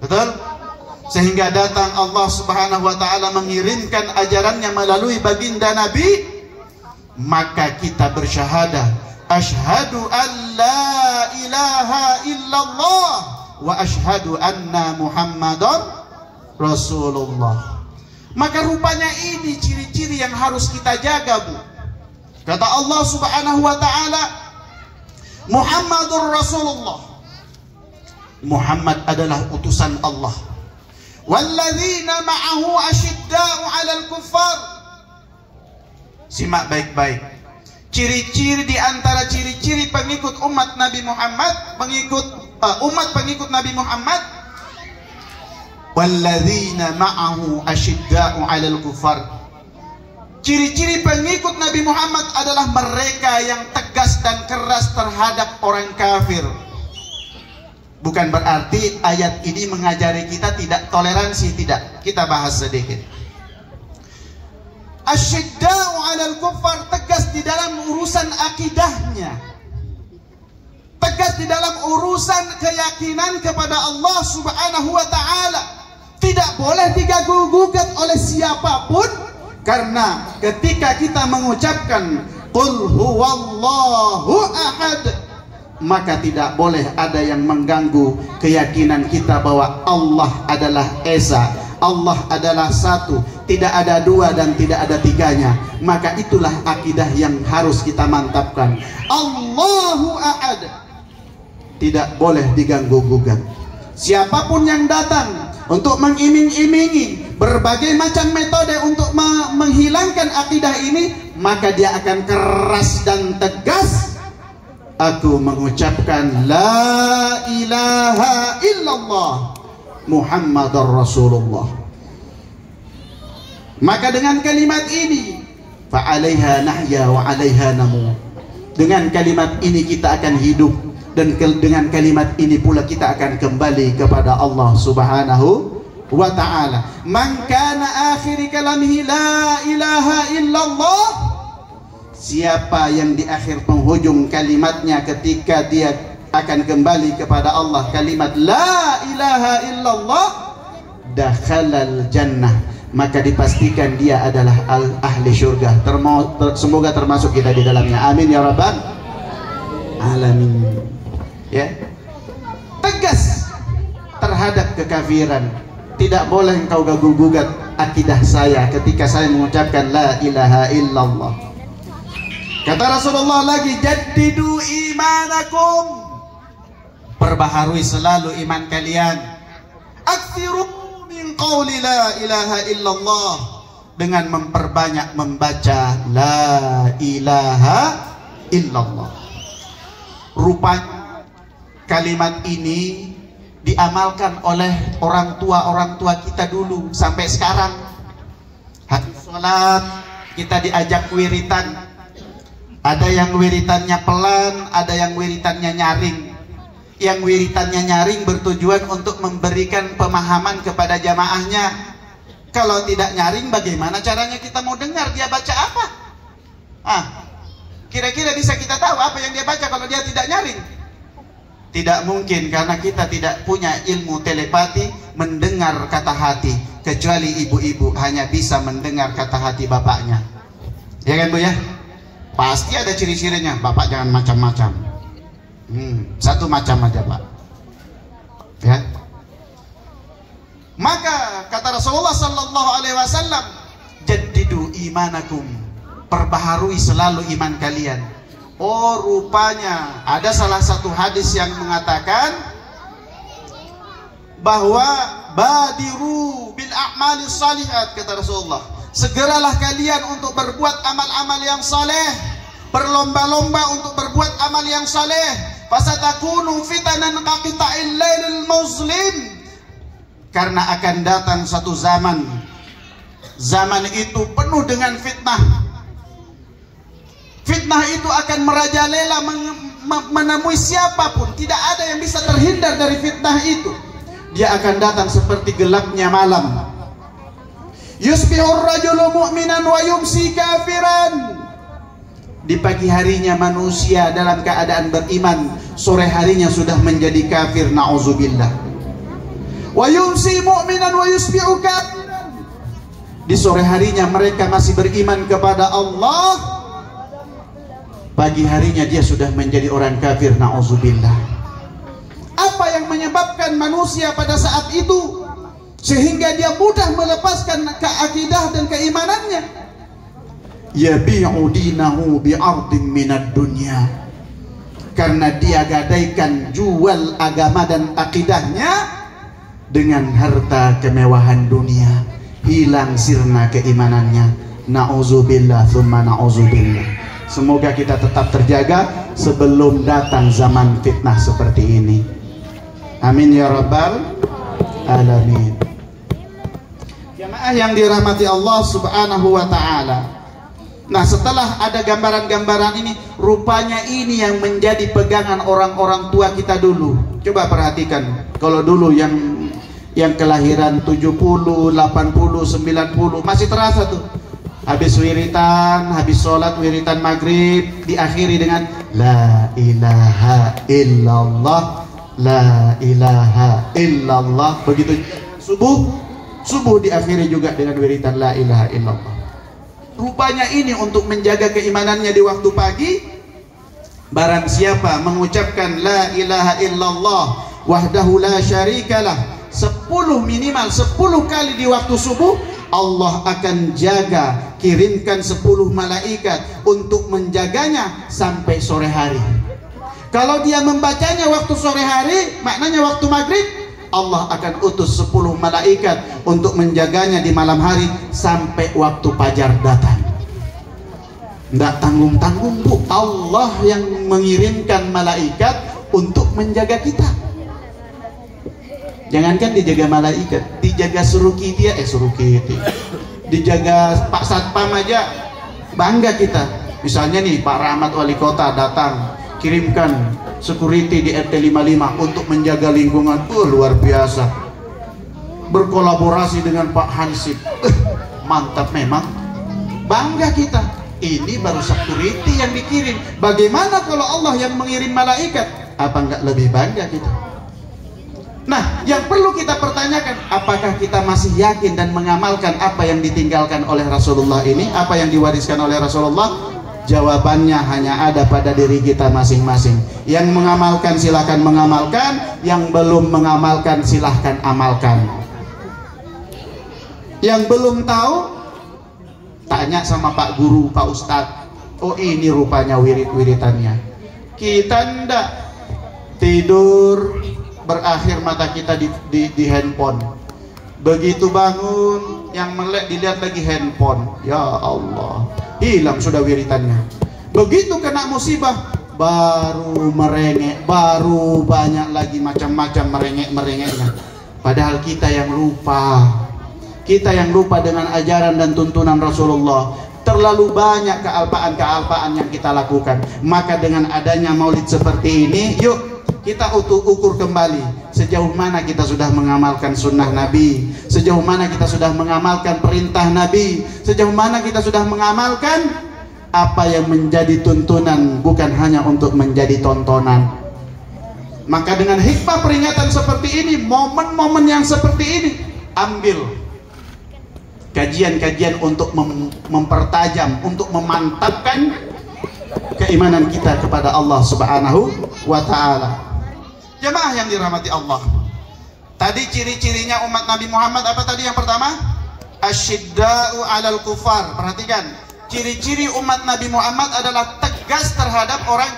Betul? Sehingga datang Allah Subhanahu wa ta'ala mengirimkan ajarannya melalui baginda Nabi, maka kita bersyahadah, asyhadu an la ilaha illallah wa asyhadu anna Muhammadan Rasulullah. Maka rupanya ini ciri-ciri yang harus kita jaga, Bu. Kata Allah Subhanahu wa ta'ala, Muhammadur Rasulullah. Muhammad adalah utusan Allah. Walladzina ma'ahu asyidda'u 'alal kuffar. Simak baik-baik. Ciri-ciri di antara ciri-ciri pengikut umat Nabi Muhammad, umat pengikut Nabi Muhammad, walladzina ma'ahu asyidda'u 'alal kuffar. Ciri-ciri pengikut Nabi Muhammad adalah mereka yang tegas dan keras terhadap orang kafir. Bukan berarti ayat ini mengajari kita tidak toleransi, tidak. Kita bahas sedikit. Asyidda'u 'alal kuffar, tegas di dalam urusan akidahnya, tegas di dalam urusan keyakinan kepada Allah Subhanahu wa ta'ala. Tidak boleh diganggu-gugat oleh siapapun, karena ketika kita mengucapkan qul huwallahu ahad, maka tidak boleh ada yang mengganggu keyakinan kita bahwa Allah adalah Esa, Allah adalah satu, tidak ada dua dan tidak ada tiganya. Maka itulah akidah yang harus kita mantapkan. Allahu ahad, tidak boleh diganggu-gugat. Siapapun yang datang untuk mengiming-imingi berbagai macam metode untuk menghilangkan akidah ini, maka dia akan keras dan tegas. Aku mengucapkan la ilaha illallah Muhammadar Rasulullah. Maka dengan kalimat ini fa 'alaiha nahya wa 'alaiha namut. Dengan kalimat ini kita akan hidup, dan dengan kalimat ini pula kita akan kembali kepada Allah Subhanahu wa ta'ala. Man kana akhir kalamihi la ilaha illallah, siapa yang di akhir penghujung kalimatnya ketika dia akan kembali kepada Allah kalimat la ilaha illallah, dakhalal jannah, maka dipastikan dia adalah ahli syurga. Semoga termasuk kita di dalamnya. Amin ya rabbal alamin. Ya, tegas terhadap kekafiran. Tidak boleh engkau gugat akidah saya ketika saya mengucapkan la ilaha illallah. Kata Rasulullah lagi, jaddidu imanakum, perbaharui selalu iman kalian. Aktsiru min qauli la ilaha illallah, dengan memperbanyak membaca la ilaha illallah. Rupanya kalimat ini diamalkan oleh orang tua kita dulu sampai sekarang. Habis sholat kita diajak wiritan. Ada yang wiritannya pelan, ada yang wiritannya nyaring. Yang wiritannya nyaring bertujuan untuk memberikan pemahaman kepada jamaahnya. Kalau tidak nyaring, bagaimana caranya kita mau dengar dia baca apa? Kira-kira bisa kita tahu apa yang dia baca kalau dia tidak nyaring? Tidak mungkin, karena kita tidak punya ilmu telepati mendengar kata hati, kecuali ibu-ibu hanya bisa mendengar kata hati bapaknya. Ya kan Bu ya? Pasti ada ciri-cirinya. Bapak jangan macam-macam. Satu macam aja Pak. Ya. Maka kata Rasulullah sallallahu alaihi wasallam, jaddidu imanakum, perbaharui selalu iman kalian. Oh, rupanya ada salah satu hadis yang mengatakan bahwa badiru bil a'mali salihat, kata Rasulullah, segeralah kalian untuk berbuat amal-amal yang saleh, berlomba-lomba untuk berbuat amal yang saleh. Fasatakunu fitanan kaqita'il lailil muslim, karena akan datang satu zaman itu penuh dengan fitnah. Fitnah itu akan merajalela menemui siapapun. Tidak ada yang bisa terhindar dari fitnah itu. Dia akan datang seperti gelapnya malam. Yusbihur rajulu mu'minan wa yumsi kafiran. Di pagi harinya manusia dalam keadaan beriman, sore harinya sudah menjadi kafir, na'udzubillah. Wa yumsi mu'minan wa yusbihu kafiran. Di sore harinya mereka masih beriman kepada Allah, pagi harinya dia sudah menjadi orang kafir, na'udzubillah. Apa yang menyebabkan manusia pada saat itu sehingga dia mudah melepaskan keakidah dan keimanannya? Yabi'u dinahu bi'ardin minad dunya, karena dia gadaikan jual agama dan akidahnya dengan harta kemewahan dunia. Hilang sirna keimanannya, na'udzubillah thumma na'udzubillah. Semoga kita tetap terjaga sebelum datang zaman fitnah seperti ini. Amin ya rabbal alamin. Jamaah yang dirahmati Allah subhanahu wa ta'ala. Nah, setelah ada gambaran-gambaran ini, rupanya ini yang menjadi pegangan orang-orang tua kita dulu. Coba perhatikan, kalau dulu yang kelahiran 70, 80, 90 masih terasa tuh. Habis wiritan, habis sholat wiritan maghrib diakhiri dengan la ilaha illallah, la ilaha illallah. Begitu subuh diakhiri juga dengan wiritan la ilaha illallah. Rupanya ini untuk menjaga keimanannya di waktu pagi. Barang siapa mengucapkan la ilaha illallah wahdahu la syarikalah 10 minimal 10 kali di waktu subuh, Allah akan jaga, kirimkan 10 malaikat untuk menjaganya sampai sore hari. Kalau dia membacanya waktu sore hari, maknanya waktu maghrib, Allah akan utus 10 malaikat untuk menjaganya di malam hari sampai waktu fajar datang. Tidak tanggung-tanggung Bu, Allah yang mengirimkan malaikat untuk menjaga kita. Jangankan dijaga malaikat, dijaga suruh kiti, dijaga Pak Satpam aja bangga kita. Misalnya nih Pak Rahmat Wali Kota datang, kirimkan security di RT 55 untuk menjaga lingkungan. Luar biasa. Berkolaborasi dengan Pak Hansip. Mantap memang. Bangga kita. Ini baru security yang dikirim. Bagaimana kalau Allah yang mengirim malaikat? Apa enggak lebih bangga kita? Nah, yang perlu kita pertanyakan, apakah kita masih yakin dan mengamalkan apa yang ditinggalkan oleh Rasulullah ini, apa yang diwariskan oleh Rasulullah? Jawabannya hanya ada pada diri kita masing-masing. Yang mengamalkan silahkan mengamalkan, yang belum mengamalkan silahkan amalkan. Yang belum tahu, tanya sama Pak Guru, Pak Ustadz. Oh, ini rupanya wirid-wiritannya. Kita ndak tidur, berakhir mata kita di handphone. Begitu bangun, yang melek dilihat lagi handphone. Ya Allah, hilang sudah wiritannya. Begitu kena musibah, baru merengek, baru banyak lagi macam-macam merengeknya. Padahal kita yang lupa. Kita yang lupa dengan ajaran dan tuntunan Rasulullah. Terlalu banyak kealpaan-kealpaan yang kita lakukan. Maka dengan adanya maulid seperti ini, yuk kita ukur kembali sejauh mana kita sudah mengamalkan sunnah Nabi, sejauh mana kita sudah mengamalkan perintah Nabi, sejauh mana kita sudah mengamalkan apa yang menjadi tuntunan, bukan hanya untuk menjadi tontonan. Maka dengan hikmah peringatan seperti ini, momen-momen yang seperti ini, ambil kajian-kajian untuk mempertajam, untuk memantapkan keimanan kita kepada Allah Subhanahu wa Ta'ala. Jemaah yang dirahmati Allah, tadi ciri-cirinya umat Nabi Muhammad apa tadi? Yang pertama, asyidda'u 'alal kufar. Perhatikan, ciri-ciri umat Nabi Muhammad adalah tegas terhadap orang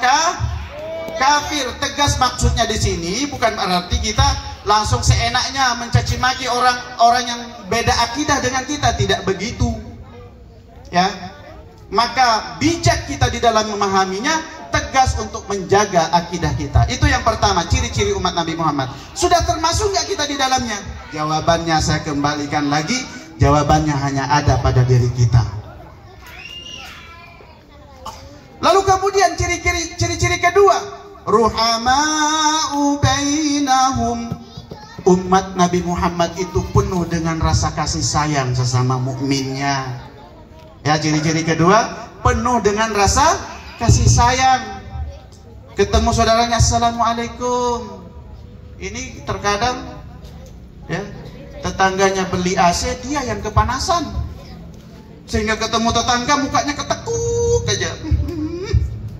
kafir. Tegas maksudnya di sini bukan berarti kita langsung seenaknya mencaci maki orang yang beda akidah dengan kita, tidak begitu. Ya. Maka bijak kita di dalam memahaminya, tegas untuk menjaga akidah kita. Itu yang pertama, ciri-ciri umat Nabi Muhammad. Sudah termasuk nggak kita di dalamnya? Jawabannya saya kembalikan lagi, jawabannya hanya ada pada diri kita. Lalu kemudian ciri-ciri kedua, ruhama'u bainahum. Umat Nabi Muhammad itu penuh dengan rasa kasih sayang sesama mukminnya. Ya, ciri-ciri kedua, penuh dengan rasa kasih sayang. Ketemu saudaranya, assalamualaikum. Ini terkadang ya, tetangganya beli AC, dia yang kepanasan, sehingga ketemu tetangga mukanya ketekuk aja.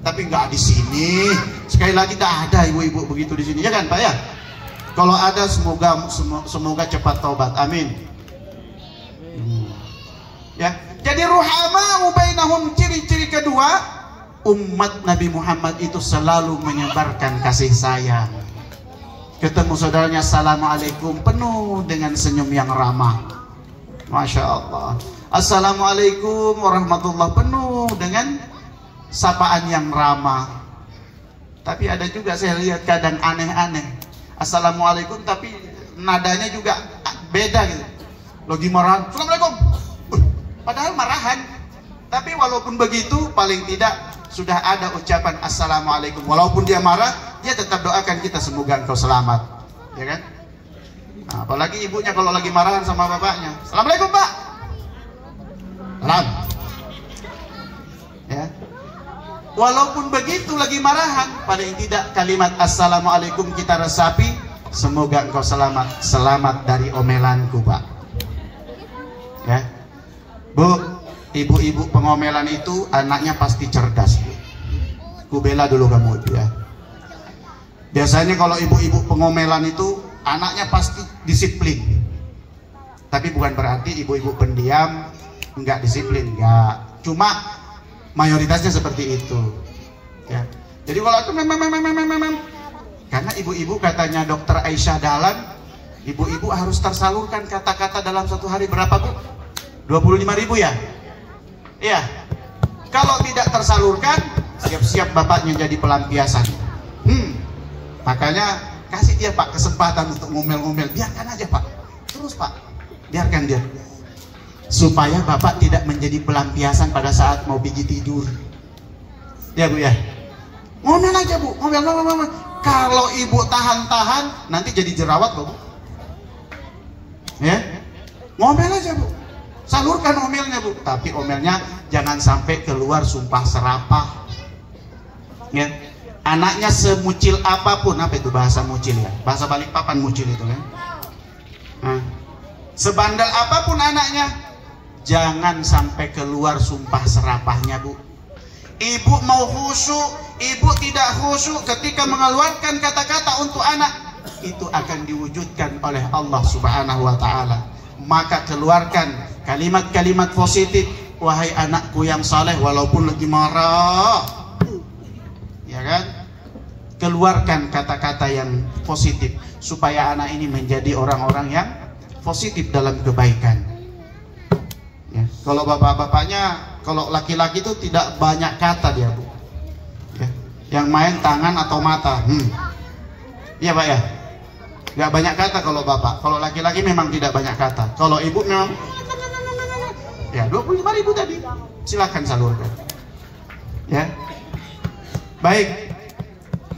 Tapi nggak di sini. Sekali lagi, tidak ada ibu-ibu begitu di sini, ya kan Pak ya? Kalau ada, semoga cepat taubat, amin. Ya, jadi ruhama'u bainahum, ciri-ciri kedua, umat Nabi Muhammad itu selalu menyebarkan kasih sayang. Ketemu saudaranya, assalamualaikum, penuh dengan senyum yang ramah. Masya Allah. Assalamualaikum warahmatullah, penuh dengan sapaan yang ramah. Tapi ada juga saya lihat kadang aneh-aneh. Assalamualaikum tapi nadanya juga beda gitu. Lagi marah, assalamualaikum. Padahal marahan. Tapi walaupun begitu, paling tidak sudah ada ucapan assalamualaikum. Walaupun dia marah, dia tetap doakan kita, semoga engkau selamat, ya kan? Nah, apalagi ibunya kalau lagi marahan sama bapaknya, assalamualaikum Pak. Salam. Ya. Walaupun begitu lagi marahan, paling tidak kalimat assalamualaikum kita resapi, semoga engkau selamat dari omelanku Pak. Ya. Bu, ibu-ibu pengomelan itu anaknya pasti cerdas. Ku bela dulu kamu itu ya. Biasanya kalau ibu-ibu pengomelan itu anaknya pasti disiplin. Tapi bukan berarti ibu-ibu pendiam enggak disiplin, enggak. Cuma mayoritasnya seperti itu. Ya. Jadi kalau itu karena ibu-ibu, katanya Dokter Aisyah Dahlan, ibu-ibu harus tersalurkan kata-kata dalam satu hari berapa Bu? 25.000 ya? Iya. Kalau tidak tersalurkan, siap-siap bapaknya jadi pelampiasan. Makanya kasih dia Pak kesempatan untuk ngomel-ngomel, biarkan aja Pak. Terus Pak, biarkan dia. supaya bapak tidak menjadi pelampiasan pada saat mau pergi tidur. Ya bu ya, ngomel aja bu, ngomel. Kalau ibu tahan-tahan nanti jadi jerawat bu. Ya, ngomel aja bu, salurkan omelnya bu, tapi omelnya jangan sampai keluar sumpah serapah. Ya, anaknya semucil apapun, apa itu bahasa mucil ya, bahasa Balikpapan mucil itu kan. Nah, sebandel apapun anaknya, jangan sampai keluar sumpah serapahnya bu. Ibu mau khusyuk, ibu tidak khusyuk ketika mengeluarkan kata-kata untuk anak, itu akan diwujudkan oleh Allah Subhanahu wa ta'ala. Maka keluarkan kalimat-kalimat positif. Wahai anakku yang saleh, walaupun lagi marah, ya kan, keluarkan kata-kata yang positif supaya anak ini menjadi orang-orang yang positif dalam kebaikan. Ya, kalau bapak-bapaknya, kalau laki-laki itu tidak banyak kata dia bu, ya, yang main tangan atau mata. Iya pak ya, nggak banyak kata kalau bapak. Kalau laki-laki memang tidak banyak kata. Kalau ibu memang ya 25.000 tadi, silakan salurkan. Ya, baik.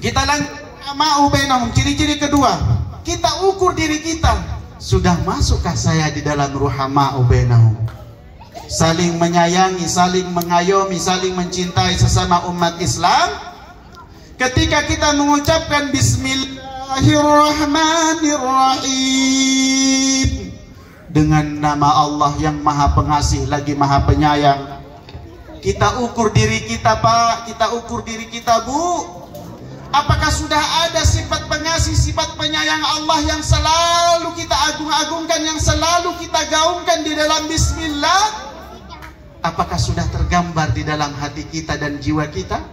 Kita lanjut ma'u bainahum. Ciri-ciri kedua, kita ukur diri kita, sudah masukkah saya di dalam ruhama'u bainahum? Saling menyayangi, saling mengayomi, saling mencintai sesama umat Islam. Ketika kita mengucapkan Bismillahirrahmanirrahim dengan nama Allah yang maha pengasih lagi maha penyayang, kita ukur diri kita pak, kita ukur diri kita bu. Apakah sudah ada sifat pengasih, sifat penyayang Allah yang selalu kita agung-agungkan, yang selalu kita gaungkan di dalam Bismillah? Apakah sudah tergambar di dalam hati kita dan jiwa kita?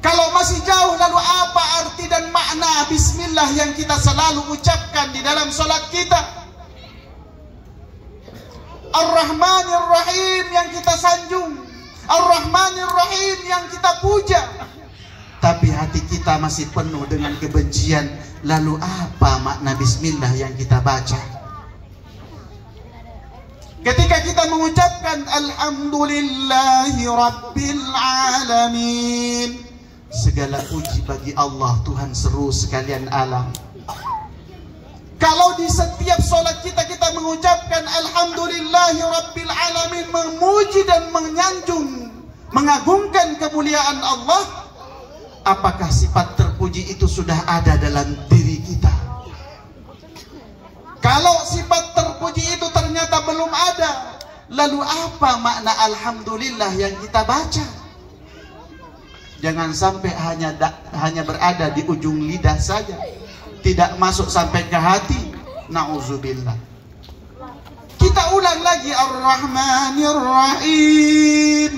Kalau masih jauh, lalu apa arti dan makna Bismillah yang kita selalu ucapkan di dalam sholat kita? Ar-Rahmanir-Rahim yang kita sanjung, Ar-Rahmanir-Rahim yang kita puja, tapi hati kita masih penuh dengan kebencian. Lalu apa makna Bismillah yang kita baca? Ketika kita mengucapkan Alhamdulillahi Rabbil Alamin, segala puji bagi Allah Tuhan seru sekalian alam. Kalau di setiap sholat kita mengucapkan Alhamdulillahi Rabbil Alamin, memuji dan menyanjung, mengagungkan kemuliaan Allah, apakah sifat terpuji itu sudah ada dalam diri kita? Kalau sifat terpuji itu ternyata belum ada, lalu apa makna Alhamdulillah yang kita baca? Jangan sampai hanya berada di ujung lidah saja, tidak masuk sampai ke hati. Na'udzubillah. Kita ulang lagi Ar-Rahmanir-Rahim.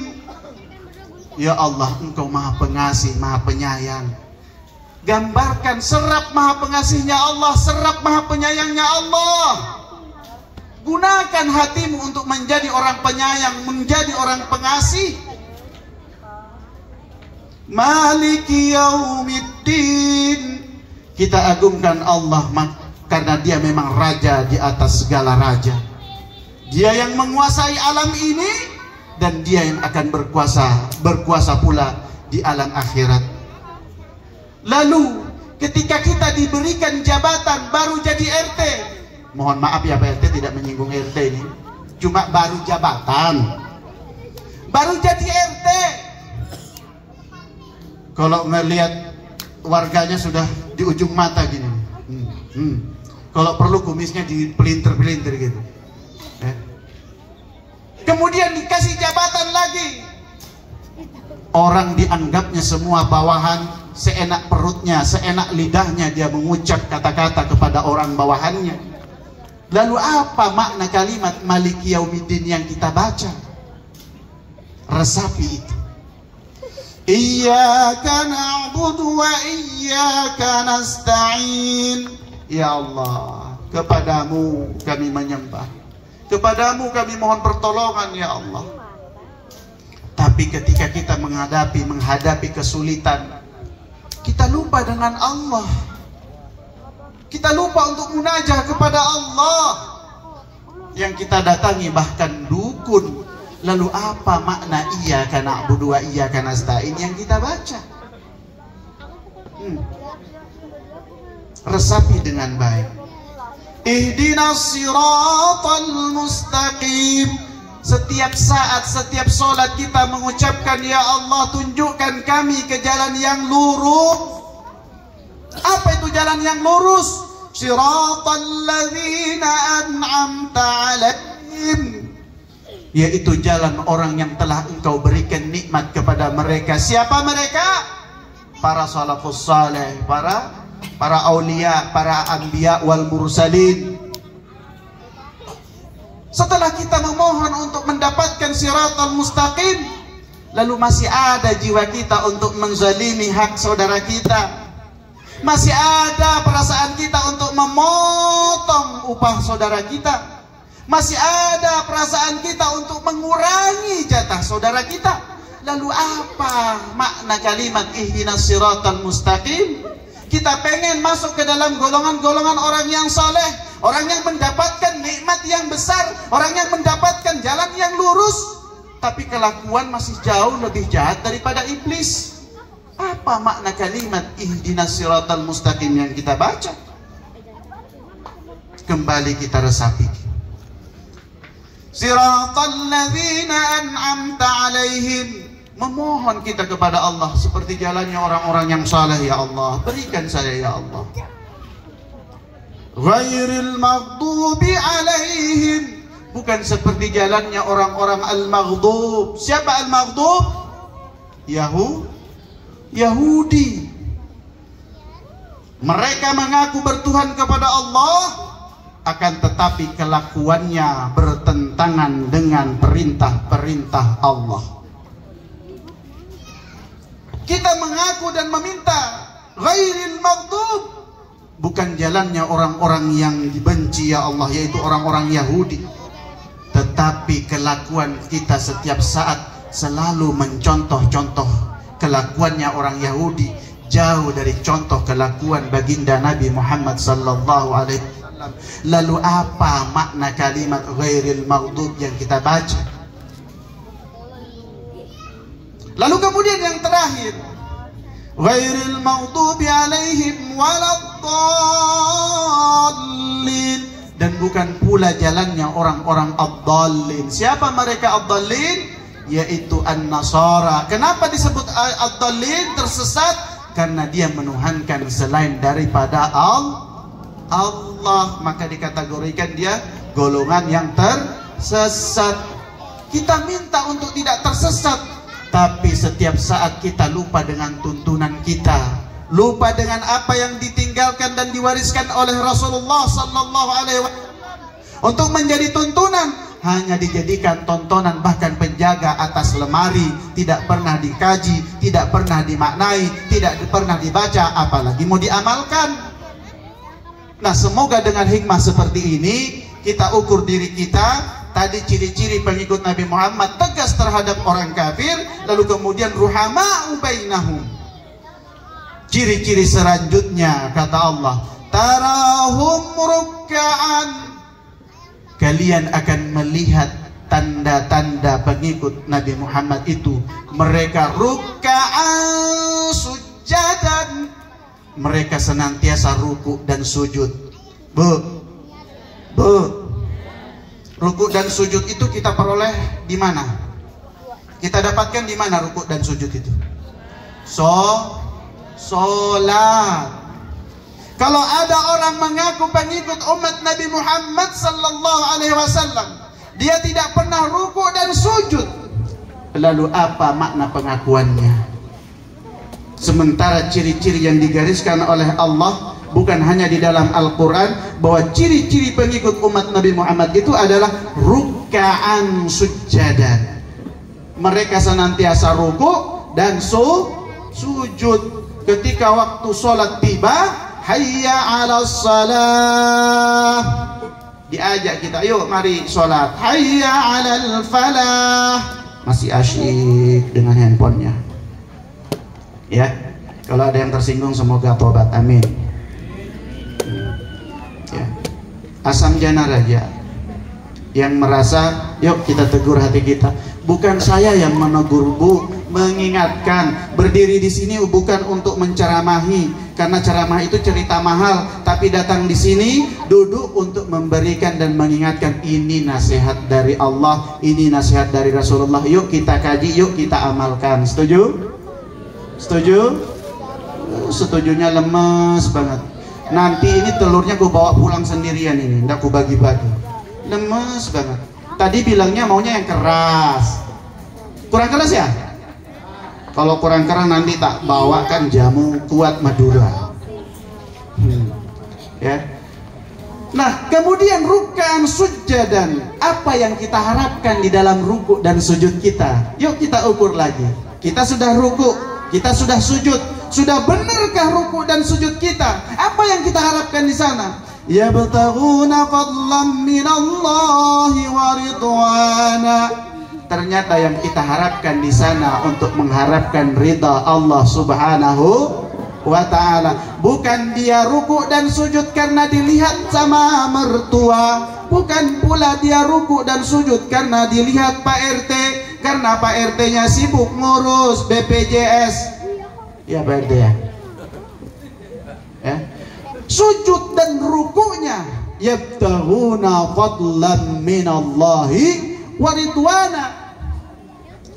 Ya Allah, Engkau maha pengasih, maha penyayang. Gambarkan, serap maha pengasihnya Allah, serap maha penyayangnya Allah. Gunakan hatimu untuk menjadi orang penyayang, menjadi orang pengasih. Maliki yaumiddin. Kita agungkan Allah karena dia memang raja di atas segala raja. Dia yang menguasai alam ini, dan dia yang akan berkuasa pula di alam akhirat. Lalu ketika kita diberikan jabatan baru jadi RT, mohon maaf ya Pak RT, tidak menyinggung RT ini, cuma baru jabatan, baru jadi RT. Kalau ngelihat warganya sudah di ujung mata gini, kalau perlu kumisnya dipelintir-pelintir gitu. Kemudian dikasih jabatan lagi, orang dianggapnya semua bawahan. Seenak perutnya, seenak lidahnya dia mengucap kata-kata kepada orang bawahannya. Lalu apa makna kalimat Maliki Yaumiddin yang kita baca? Resapi itu. Iyyaka na'budu wa iyyaka nasta'in. Ya Allah, kepadamu kami menyembah, kepadamu kami mohon pertolongan ya Allah. Tapi ketika kita menghadapi kesulitan, kita lupa dengan Allah. Kita lupa untuk munajah kepada Allah. yang kita datangi bahkan dukun. Lalu apa makna iyyaka na'budu wa iyyaka nasta'in yang kita baca? Resapi dengan baik. Ihdinas siratal mustaqim. Setiap saat, setiap sholat kita mengucapkan, ya Allah tunjukkan kami ke jalan yang lurus. Apa itu jalan yang lurus? Siratal ladzina an'amta alaihim, yaitu jalan orang yang telah engkau berikan nikmat kepada mereka. Siapa mereka? Para salafus saleh, para aulia, para anbiya wal mursalin. Setelah kita memohon untuk mendapatkan siratal mustaqim, lalu masih ada jiwa kita untuk menzalimi hak saudara kita. Masih ada perasaan kita untuk memotong upah saudara kita. Masih ada perasaan kita untuk mengurangi jatah saudara kita. Lalu apa makna kalimat ihdinas siratal mustaqim? Kita pengen masuk ke dalam golongan-golongan orang yang saleh, orang yang mendapatkan nikmat yang besar, orang yang mendapatkan jalan yang lurus, tapi kelakuan masih jauh lebih jahat daripada iblis. Apa makna kalimat ihdinas siratal mustaqim yang kita baca? Kembali kita resapi. Siratal ladzina an'amta alaihim. Memohon kita kepada Allah seperti jalannya orang-orang yang saleh. Ya Allah, berikan saya ya Allah. Ghairil maghdubi alaihim, bukan seperti jalannya orang-orang al-maghdub. Siapa al-maghdub? Yahudi. Mereka mengaku bertuhan kepada Allah, akan tetapi kelakuannya bertentangan dengan perintah-perintah Allah. Kita mengaku dan meminta ghairil maghdub, bukan jalannya orang-orang yang dibenci ya Allah, yaitu orang-orang Yahudi. Tetapi kelakuan kita setiap saat selalu mencontoh-contoh kelakuannya orang Yahudi, jauh dari contoh kelakuan baginda Nabi Muhammad sallallahu alaihi wasallam. Lalu apa makna kalimat ghairil maghdub yang kita baca? Lalu kemudian yang terakhir, ghairil maghdubi alaihim waladdallin, dan bukan pula jalannya orang-orang ad-dallin. Siapa mereka ad-dallin? Yaitu an-nasara. Kenapa disebut ad-dallin, tersesat? Karena dia menuhankan selain daripada Allah, maka dikategorikan dia golongan yang tersesat. Kita minta untuk tidak tersesat, tapi setiap saat kita lupa dengan tuntunan kita, lupa dengan apa yang ditinggalkan dan diwariskan oleh Rasulullah sallallahu alaihi wasallam. Untuk menjadi tuntunan hanya dijadikan tontonan, bahkan penjaga atas lemari, tidak pernah dikaji, tidak pernah dimaknai, tidak pernah dibaca, apalagi mau diamalkan. Nah, semoga dengan hikmah seperti ini kita ukur diri kita. Tadi ciri-ciri pengikut Nabi Muhammad tegas terhadap orang kafir, lalu kemudian ruhama'u bainahum. Ciri-ciri selanjutnya kata Allah, tarahum rukka'an. Kalian akan melihat tanda-tanda pengikut Nabi Muhammad itu, mereka rukka'an sujadan. Mereka senantiasa ruku dan sujud. Rukuk dan sujud itu kita peroleh di mana? Kita dapatkan di mana rukuk dan sujud itu? Sholat. Kalau ada orang mengaku pengikut umat Nabi Muhammad sallallahu alaihi wasallam, dia tidak pernah rukuk dan sujud, lalu apa makna pengakuannya? Sementara ciri-ciri yang digariskan oleh Allah bukan hanya di dalam Al-Quran, bahwa ciri-ciri pengikut umat Nabi Muhammad itu adalah rukka'an sujadan. Mereka senantiasa rukuk dan sujud. Ketika waktu sholat tiba, hayya 'alas salah, diajak kita, yuk mari sholat. Hayya 'alal falah, masih asyik dengan handphonenya. Ya, kalau ada yang tersinggung semoga tobat, amin. Ya. Asam jana raja, yang merasa, yuk kita tegur hati kita. Bukan saya yang menegur, Bu, mengingatkan. Berdiri di sini bukan untuk menceramahi, karena ceramah itu cerita mahal, tapi datang di sini duduk untuk memberikan dan mengingatkan. Ini nasihat dari Allah, ini nasihat dari Rasulullah. Yuk kita kaji, yuk kita amalkan. Setuju? Setuju? Setujunya lemes banget. Nanti ini telurnya gue bawa pulang sendirian ini, nggak gue bagi-bagi. Lemes banget. Tadi bilangnya maunya yang keras. Kurang keras ya? Kalau kurang keras nanti tak bawakan jamu kuat Madura. Ya. Nah, kemudian ruk'an sujadan. Apa yang kita harapkan di dalam ruku' dan sujud kita? Yuk kita ukur lagi. Kita sudah ruku', kita sudah sujud. Sudah benarkah ruku' dan sujud kita? Apa yang kita harapkan di sana? Yabtaghuna fadlan minallahi wa ridwana. Ternyata yang kita harapkan di sana untuk mengharapkan ridha Allah Subhanahu wa ta'ala. Bukan dia ruku' dan sujud karena dilihat sama mertua, bukan pula dia ruku' dan sujud karena dilihat Pak RT, karena Pak RT-nya sibuk ngurus BPJS. Ya Pak RT ya. Sujud dan ruku'nya yabtaghuna fadlan minallahi wa ridwana.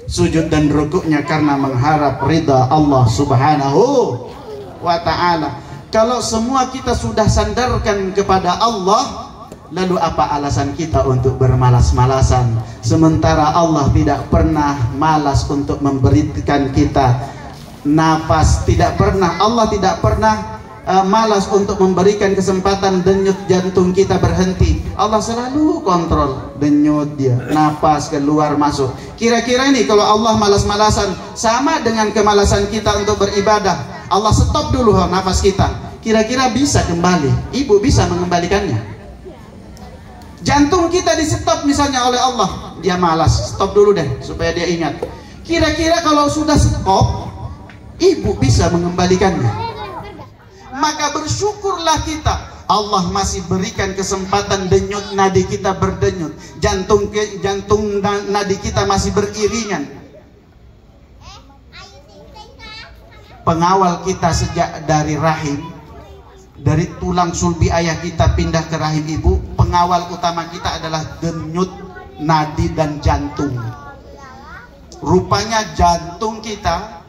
Sujud dan ruku'nya karena mengharap ridha Allah Subhanahu wa ta'ala. Kalau semua kita sudah sandarkan kepada Allah, lalu apa alasan kita untuk bermalas-malasan? Sementara Allah tidak pernah malas untuk memberikan kita nafas, tidak pernah, Allah tidak pernah malas untuk memberikan kesempatan denyut jantung kita berhenti. Allah selalu kontrol denyut dia, nafas keluar masuk. Kira-kira ini kalau Allah malas-malasan sama dengan kemalasan kita untuk beribadah. Allah stop dulu nafas kita, kira-kira bisa kembali? Ibu bisa mengembalikannya? Jantung kita di stop misalnya oleh Allah, dia malas, stop dulu deh supaya dia ingat. Kira-kira kalau sudah stop, ibu bisa mengembalikannya? Maka bersyukurlah kita, Allah masih berikan kesempatan denyut nadi kita berdenyut, jantung nadi kita masih beriringan. Pengawal kita sejak dari rahim, dari tulang sulbi ayah kita pindah ke rahim ibu, pengawal utama kita adalah denyut nadi dan jantung. Rupanya jantung kita,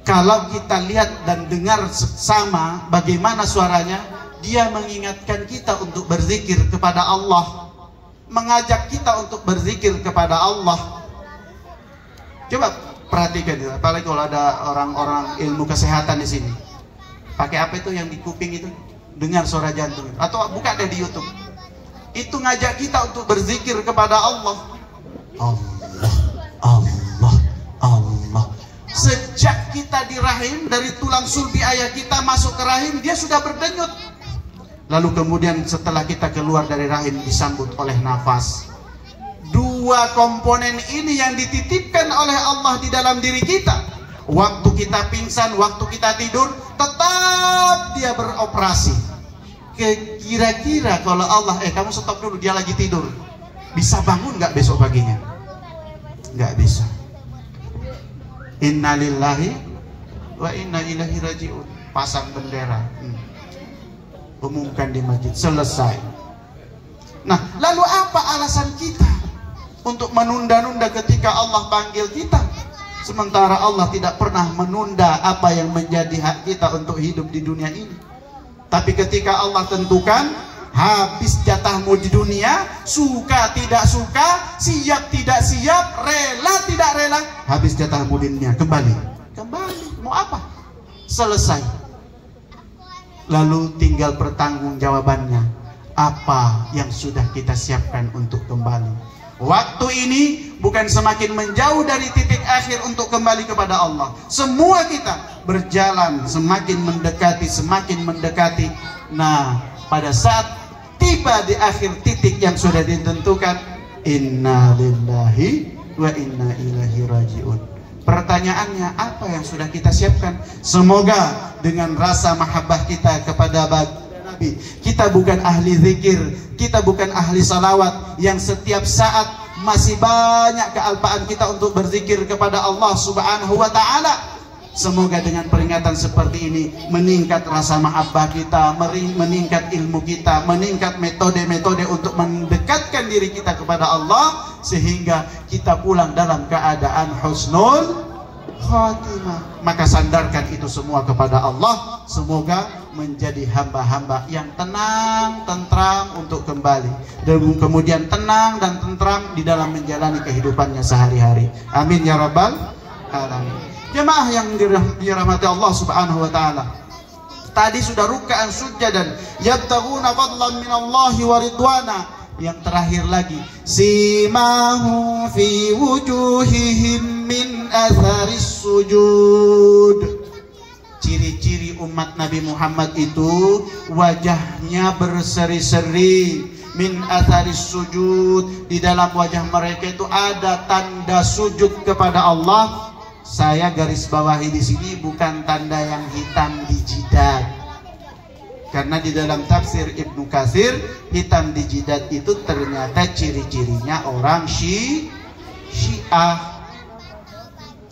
kalau kita lihat dan dengar sama bagaimana suaranya, dia mengingatkan kita untuk berzikir kepada Allah, mengajak kita untuk berzikir kepada Allah. Coba perhatikan, apalagi kalau ada orang-orang ilmu kesehatan di sini. Pakai apa itu yang di kuping itu? Dengar suara jantung. Atau buka deh di YouTube. Itu ngajak kita untuk berzikir kepada Allah. Allah, Allah, Allah. Sejak kita di rahim, dari tulang sulbi ayah kita masuk ke rahim, dia sudah berdenyut. Lalu kemudian setelah kita keluar dari rahim, disambut oleh nafas. Dua komponen ini yang dititipkan oleh Allah di dalam diri kita. Waktu kita pingsan, waktu kita tidur, tetap dia beroperasi. Kira-kira kalau Allah, kamu stop dulu, dia lagi tidur, bisa bangun nggak besok paginya? Nggak bisa. Inna lillahi wa inna ilaihi raji'un. Pasang bendera, umumkan di masjid, selesai. Nah, lalu apa alasan kita untuk menunda-nunda ketika Allah panggil kita? Sementara Allah tidak pernah menunda apa yang menjadi hak kita untuk hidup di dunia ini. Tapi ketika Allah tentukan, habis jatahmu di dunia, suka tidak suka, siap tidak siap, rela tidak rela, habis jatahmu di dunia, kembali. Mau apa? Selesai. Lalu tinggal pertanggungjawabannya, apa yang sudah kita siapkan untuk kembali. Waktu ini bukan semakin menjauh dari titik akhir untuk kembali kepada Allah. Semua kita berjalan semakin mendekati. Nah, pada saat tiba di akhir titik yang sudah ditentukan, inna lillahi wa inna ilaihi raji'un. Pertanyaannya, apa yang sudah kita siapkan? Semoga dengan rasa mahabbah kita kepada Nabi. Kita bukan ahli zikir, kita bukan ahli salawat yang setiap saat masih banyak kealpaan kita untuk berzikir kepada Allah Subhanahu wa Ta'ala. Semoga dengan peringatan seperti ini meningkat rasa mahabbah kita, meningkat ilmu kita, meningkat metode-metode untuk mendekatkan diri kita kepada Allah, sehingga kita pulang dalam keadaan husnul khatimah. Maka sandarkan itu semua kepada Allah. Semoga menjadi hamba-hamba yang tenang, tentram untuk kembali, dan kemudian tenang dan tentram di dalam menjalani kehidupannya sehari-hari. Amin ya rabbal alamin. Jemaah yang dirahmati Allah Subhanahu wa Ta'ala, tadi sudah ruk'an sujadan yabtaghuna fadlan minallahi wa ridwana. Yang terakhir lagi, simahu fi wujuhihim min atharis sujud. Ciri-ciri umat Nabi Muhammad itu wajahnya berseri-seri, min atharis sujud. Di dalam wajah mereka itu ada tanda sujud kepada Allah. Saya garis bawahi di sini bukan tanda yang hitam di jidat, karena di dalam tafsir Ibnu Katsir, hitam di jidat itu ternyata ciri-cirinya orang Syiah.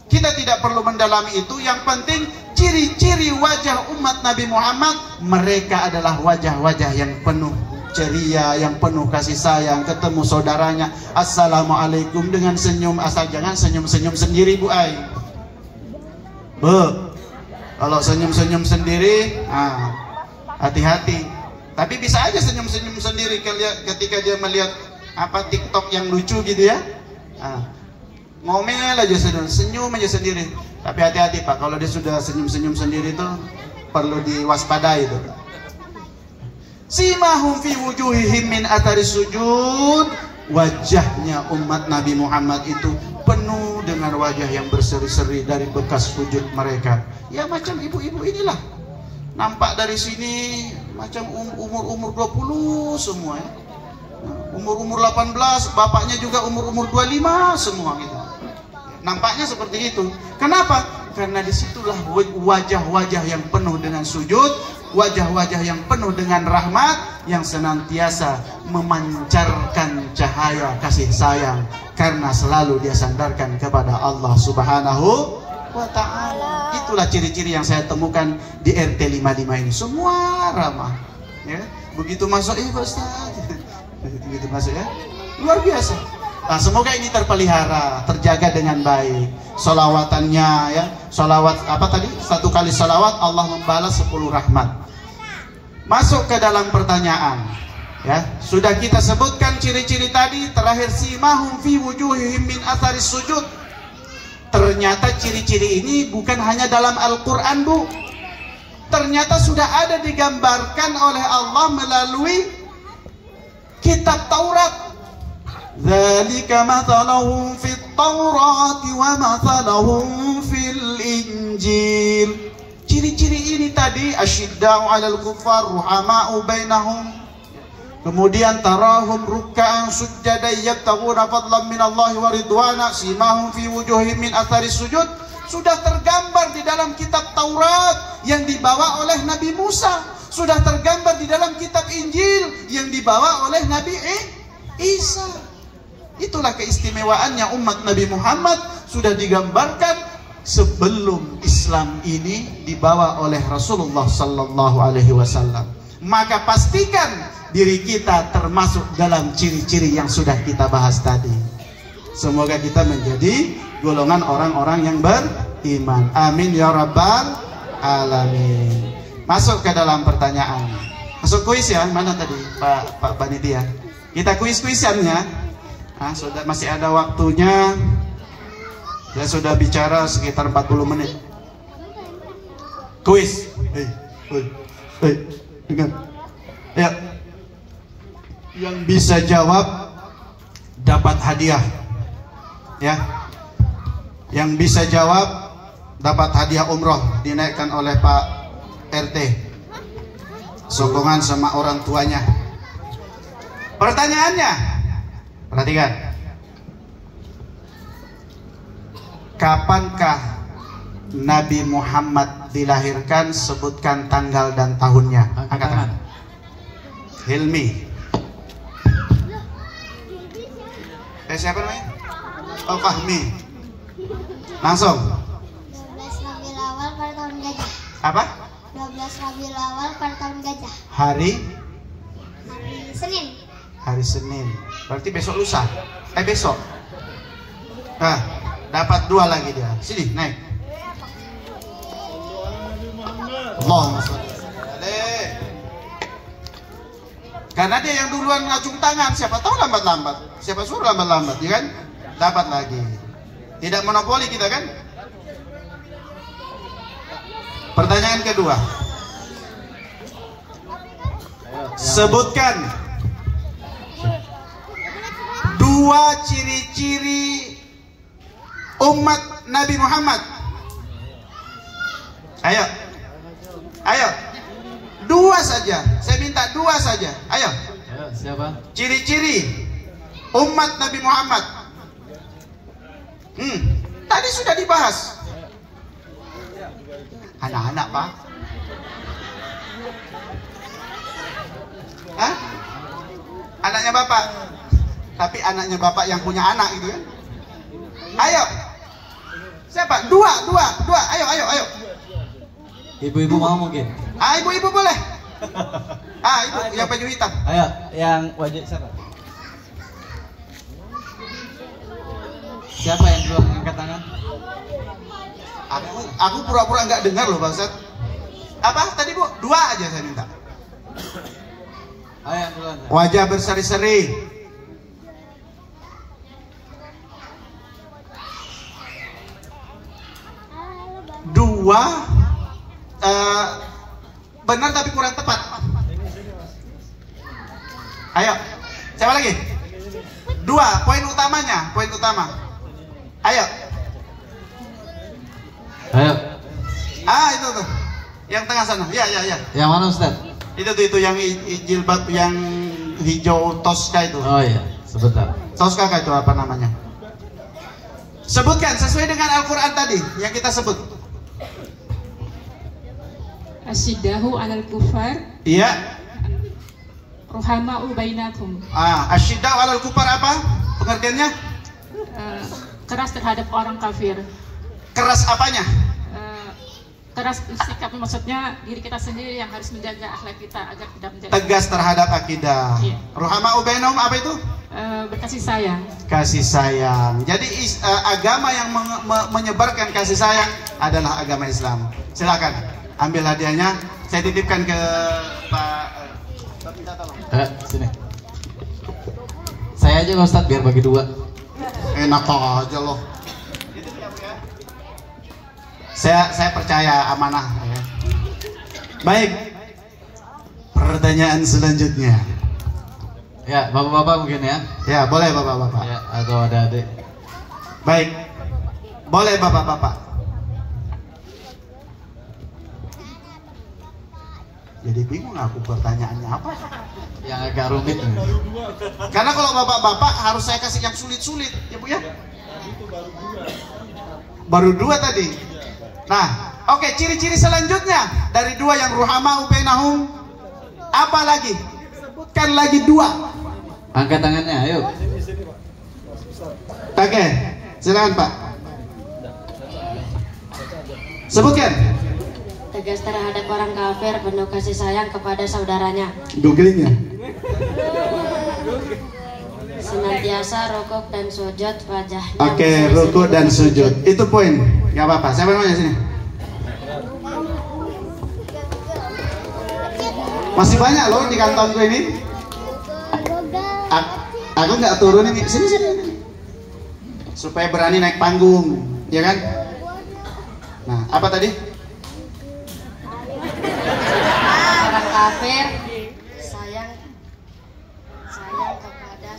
Kita tidak perlu mendalami itu. Yang penting ciri-ciri wajah umat Nabi Muhammad, mereka adalah wajah-wajah yang penuh ceria, yang penuh kasih sayang. Ketemu saudaranya, assalamualaikum dengan senyum. Asal jangan senyum-senyum sendiri, Bu Ai. Kalau senyum-senyum sendiri, hati-hati. Tapi bisa aja senyum-senyum sendiri ketika dia melihat TikTok yang lucu gitu ya. Ngomel aja, senyum aja sendiri. Tapi hati-hati Pak, kalau dia sudah senyum-senyum sendiri itu perlu diwaspadai itu. Simahum fi wujuhihim min atharis sujud. Wajahnya umat Nabi Muhammad itu penuh dengan wajah yang berseri-seri dari bekas sujud mereka. Ya macam ibu-ibu inilah. Nampak dari sini macam umur-umur 20 semua ya. Umur-umur 18, bapaknya juga umur-umur 25 semua gitu. Nampaknya seperti itu. Kenapa? Karena disitulah wajah-wajah yang penuh dengan sujud, wajah-wajah yang penuh dengan rahmat, yang senantiasa memancarkan cahaya kasih sayang, karena selalu dia sandarkan kepada Allah Subhanahu wa Ta'ala. Itulah ciri-ciri yang saya temukan di RT 55 ini. Semua ramah ya. Begitu masuk, Ustaz, begitu masuk ya, luar biasa. Nah, semoga ini terpelihara, terjaga dengan baik. Solawatannya ya, solawat apa tadi? 1 kali solawat Allah membalas 10 rahmat. Masuk ke dalam pertanyaan ya. Sudah kita sebutkan ciri-ciri tadi. Terakhir, simahum fi wujuhihim min atharis sujud. Ternyata ciri-ciri ini bukan hanya dalam Al-Quran, Bu. Ternyata sudah ada digambarkan oleh Allah melalui kitab Taurat. Dzalika mathaluhum fit Taurati wa mathaluhum fil Injil. Ciri-ciri ini tadi, asyidda'u 'alal kuffar ruhama'u bainahum. Kemudian tarahum ruk'an sujjadan yabtaghuna fadlan minallahi wa ridwana simahum fi wujuhihim min atharis sujud. Sudah tergambar di dalam kitab Taurat yang dibawa oleh Nabi Musa. Sudah tergambar di dalam kitab Injil yang dibawa oleh Nabi Isa. Itulah keistimewaannya umat Nabi Muhammad, sudah digambarkan sebelum Islam ini dibawa oleh Rasulullah sallallahu alaihi wasallam. Maka pastikan diri kita termasuk dalam ciri-ciri yang sudah kita bahas tadi. Semoga kita menjadi golongan orang-orang yang beriman. Amin ya rabbal alamin. Masuk ke dalam pertanyaan. Masuk kuis ya. Mana tadi Pak Panitia? Kita kuis-kuisannya. Sudah masih ada waktunya. Saya sudah bicara sekitar 40 menit. Kuis. Dengar. Ya. Yang bisa jawab dapat hadiah. Ya. Yang bisa jawab dapat hadiah umroh dinaikkan oleh Pak RT. Sokongan sama orang tuanya. Pertanyaannya, perhatikan. Kapankah Nabi Muhammad dilahirkan? Sebutkan tanggal dan tahunnya. Angkat tangan. Hilmi. Siapa namanya? Oh, Fahmi. Langsung. 12 Rabiul Awal pada tahun gajah. Apa? 12 Rabiul Awal pada tahun gajah. Hari Senin. Hari Senin. Berarti besok lusa. Besok. Nah, dapat 2 lagi dia. Sini, naik. Allahumma sholli alaihi. Karena dia yang duluan ngacung tangan, siapa tahu lambat-lambat. Siapa suruh lambat-lambat, ya kan? Dapat lagi. Tidak monopoli kita kan? Pertanyaan kedua. Sebutkan 2 ciri-ciri umat Nabi Muhammad. Ayo. Ayo. 2 saja. Saya minta 2 saja. Ayo. Ayo, siapa? Ciri-ciri umat Nabi Muhammad. Tadi sudah dibahas. Anak-anak, Pak. Hah? Anaknya Bapak. Tapi anaknya Bapak yang punya anak itu kan. Ayo. Siapa? 2. Ayo. Ibu-ibu mau mungkin? Ibu-ibu boleh. Ibu yang baju hitam. Ayo, yang wajib siapa? Siapa yang duluan angkat tangan? Aku pura-pura nggak dengar loh, Bang Ustaz. Apa tadi, Bu? 2 aja saya minta. Ayo yang duluan. Wajah berseri-seri. Dua benar tapi kurang tepat. Ayo, siapa lagi? 2 poin utamanya, poin utama. Ayo. Itu tuh, yang tengah sana. Ya. Yang mana Ustaz? Itu yang jilbab yang hijau toska itu. Oh iya, sebentar. Toska itu apa namanya? Sebutkan sesuai dengan Al-Quran tadi yang kita sebut. Asyidahu alal kufar. Iya. Ruhama'u bainakum. Asyidahu alal kufar apa? Pengertiannya? Keras terhadap orang kafir. Keras apanya? Keras sikap, maksudnya diri kita sendiri yang harus menjaga akhlak kita agar tidak menjadi tegas terhadap akidah. Iya. Ruhama'u bainahum apa itu? Berkasih sayang. Kasih sayang. Jadi agama yang menyebarkan kasih sayang adalah agama Islam. Silakan ambil hadiahnya. Saya titipkan ke Pak. Sini. Saya aja Ustaz biar bagi 2. Enak aja loh. Saya percaya amanah. Ya. Baik. Pertanyaan selanjutnya. Ya, bapak-bapak mungkin ya. Ya, boleh bapak-bapak. Ya, atau ada adik. Baik. Boleh bapak-bapak. Jadi bingung aku pertanyaannya apa. Yang agak rumit nih. Karena kalau bapak-bapak harus saya kasih yang sulit-sulit, ya Bu ya. Baru 2 tadi. Nah, oke, ciri-ciri selanjutnya dari 2 yang ruhama'u bainahum. Apa lagi? Sebutkan lagi 2. Angkat tangannya, ayo. Oke, silakan Pak. Sebutkan. Tegas terhadap orang kafir, penuh kasih sayang kepada saudaranya. Googlingnya. Senantiasa rukuk dan sujud wajahnya. Oke, rukuk dan sujud. Itu poin. Gak apa-apa. Siapa namanya sini? Masih banyak loh di kantongku ini. Aku nggak turun ini. Sini. Supaya berani naik panggung, ya kan? Nah, apa tadi? Orang kafir sayang kepada.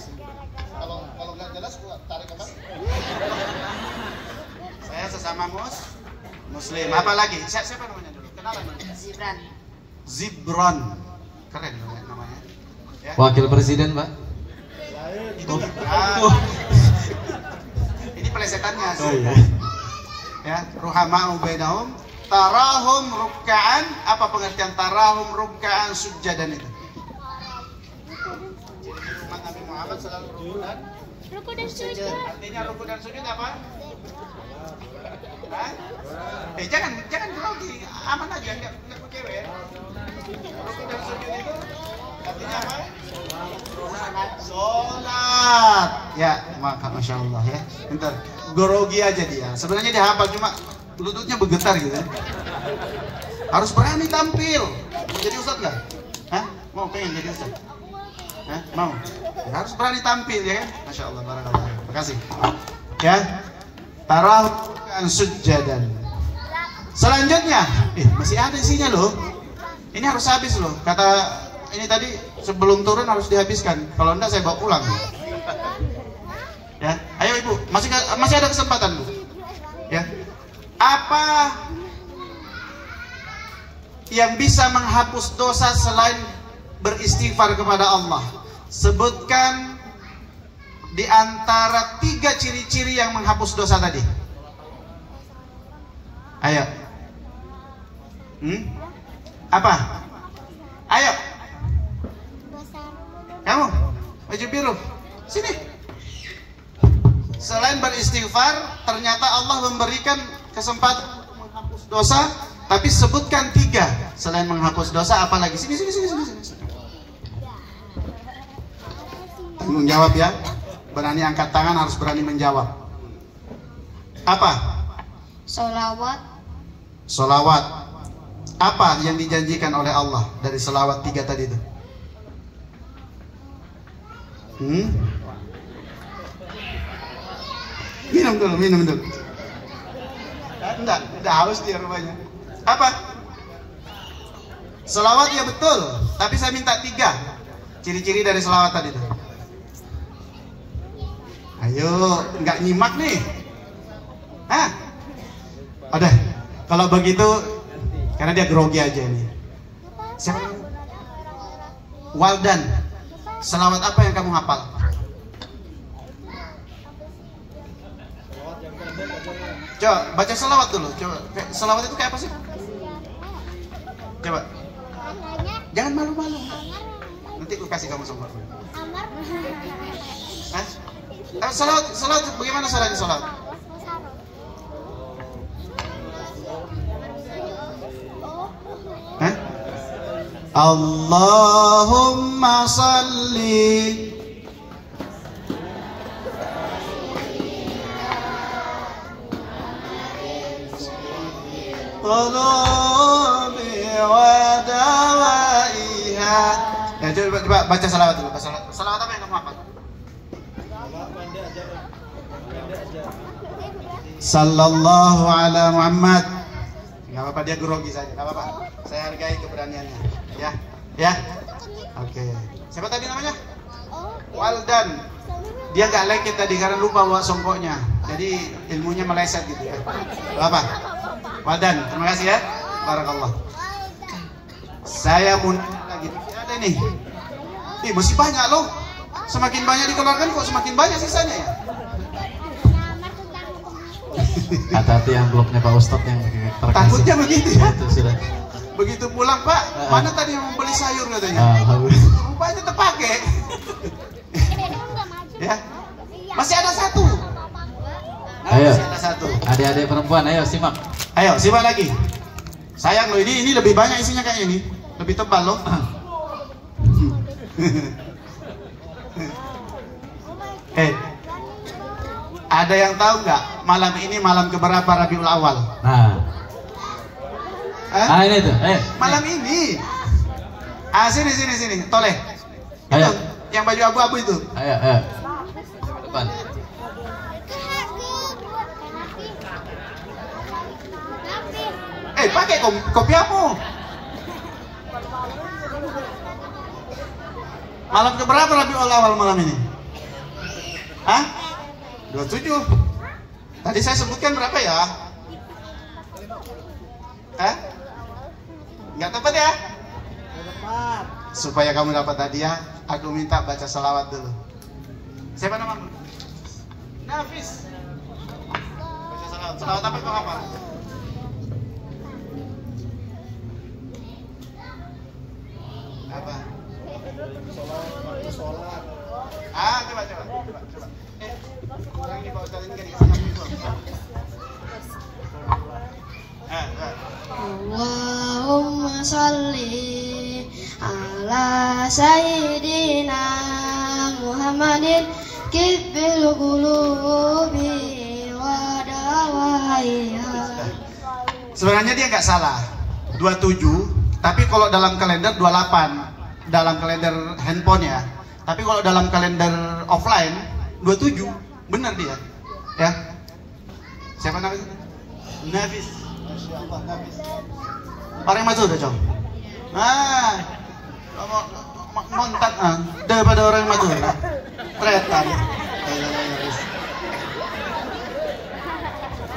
Kalau nggak jelas gua tarik apa? Saya sesama muslim. Apa lagi? Siapa namanya dulu? Kenalan namanya? Zibran. Keren namanya. Ya. Wakil Presiden, Pak. Itu ini pelesetannya sih. Oh iya. Ya, ruhama'u bainahum tarahum ruk'an. Apa pengertian tarahum ruk'an sujadan itu? sholat selalu ruku dan sujud. artinya ruku dan sujud apa? Hah? Jangan grogi, aman aja, nggak berkewe. Ruku dan sujud itu artinya apa? Sholat. Ya, maka masya Allah ya. Bentar, grogi aja dia. Sebenarnya dia hafal cuma lututnya bergetar gitu. Harus berani tampil. Mau jadi ustadz nggak? Hah? Mau pengen jadi ustadz? Hah? Mau? Ya, harus berani tampil ya kan? Masya Allah, barakallah. Terima kasih. Ya, tarawih sujadan. Selanjutnya, masih ada isinya loh. Ini harus habis loh. Kata ini tadi sebelum turun harus dihabiskan. Kalau enggak saya bawa pulang. Ya, ayo ibu, masih ada kesempatan bu. Ya, apa yang bisa menghapus dosa selain beristighfar kepada Allah? Sebutkan di antara 3 ciri-ciri yang menghapus dosa tadi. Ayo. Apa? Ayo. Kamu, baju biru. Sini. Selain beristighfar, ternyata Allah memberikan kesempatan menghapus dosa. Tapi sebutkan 3 selain menghapus dosa, apalagi? Sini. Tanggung jawab ya. Berani angkat tangan, harus berani menjawab. Apa? Solawat. Apa yang dijanjikan oleh Allah dari selawat 3 tadi itu? Minum dulu. Enggak haus dia rupanya. Apa? Selawat ya betul, tapi saya minta 3 ciri-ciri dari selawat tadi itu. Ayo, nggak nyimak nih. Hah? Udah, kalau begitu, karena dia grogi aja nih. Siapa? Waldan. Selawat apa yang kamu hafal? Coba baca selawat dulu. Coba, selawat itu kayak apa sih? Coba. Jangan malu-malu. Nanti aku kasih kamu semua. Hah? Selawat bagaimana caranya selawat? Hah? Allahumma salli qulubi wa dawaiha. Ya coba baca salawat dulu. Salawat apa yang kamu hafal? Sallallahu ala Muhammad. Enggak apa-apa, dia grogi saja. Enggak apa-apa. Saya hargai keberaniannya. Ya. Oke. Siapa tadi namanya? Waldan. Dia nggak lengket tadi karena lupa bawa songkoknya. Jadi ilmunya meleset gitu ya. Apa? Waldan, terima kasih ya. Barakallah. Saya mau lagi. Ada nih. Masih banyak loh. Semakin banyak dikeluarkan kok semakin banyak sisanya ya. Hati-hati amplopnya Pak Ustadz yang terkasih. Takutnya begitu ya. Itu sudah. Begitu pulang Pak, mana tadi yang membeli sayur katanya? Rupanya terpakai. Ya, masih ada 1. Ayo, masih ada 1. Adik-adik perempuan, ayo simak. Ayo simak lagi. Sayang loh, ini lebih banyak isinya kayaknya ini, lebih tebal loh. Ada yang tahu nggak malam ini malam keberapa Rabiul Awal? Ini tuh, malam ini. Sini, toleh. Ayo. Itu, yang baju abu-abu itu. Ayo. Depan. Pakai kopiahmu. Malam keberapa Rabiul Awal malam ini? 27. Tadi saya sebutkan berapa ya? Nggak tepat ya? Supaya kamu dapat hadiah, aku minta baca salawat dulu. Siapa namamu? Nafis. Baca salawat. Salawat apa kau hafal? Apa? Coba. Orang ini bawa kalian kan sama itu. Allahumma sholli ala sayyidina Muhammadin kibbil qulubi wa dawaiha. Sebenarnya dia nggak salah 27, tapi kalau dalam kalender 28 dalam kalender handphone ya. Tapi kalau dalam kalender offline 27, benar dia. Ya. Siapa namanya? Nafis. Masya Allah, Nafis. Orang yang maju udah, Cong. Montat daripada orang yang maju. Tretan.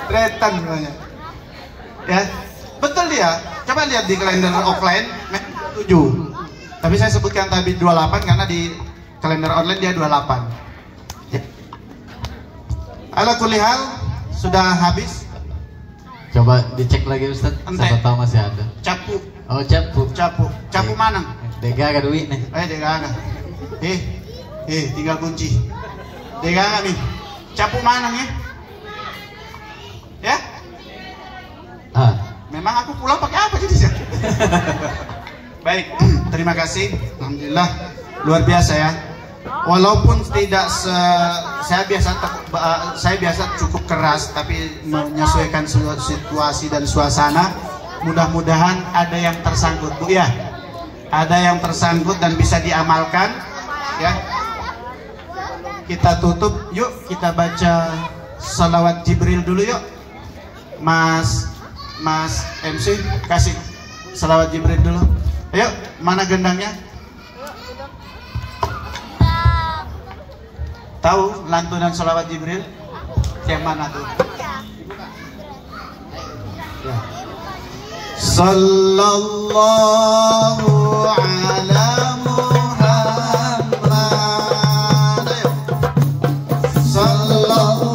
Tretan namanya. Ya, betul dia. Coba lihat di kalender offline 7. Tapi saya sebutkan tadi 28 karena di kalender online dia 28. Ya. Ala kulli hal sudah habis. Coba dicek lagi Ustaz. Siapa tahu masih ada. Capu. Oh, capu. Capu mana? Dega ka duit nih. Dega ka. Tiga kunci. Dega ka nih. Capu mana nih? Ya? Memang aku pulang pakai apa jadi sih? Baik, terima kasih. Alhamdulillah luar biasa ya. Walaupun tidak saya biasa cukup keras, tapi menyesuaikan situasi dan suasana. Mudah-mudahan ada yang tersangkut, Bu ya. Ada yang tersangkut dan bisa diamalkan ya. Kita tutup, yuk kita baca salawat Jibril dulu yuk. Mas MC kasih salawat Jibril dulu. Ayo, mana gendangnya? Tahu lantunan salawat Jibril? Yang mana tuh? Ya. Sallallahu ala Muhammad. Ayo. Sallallahu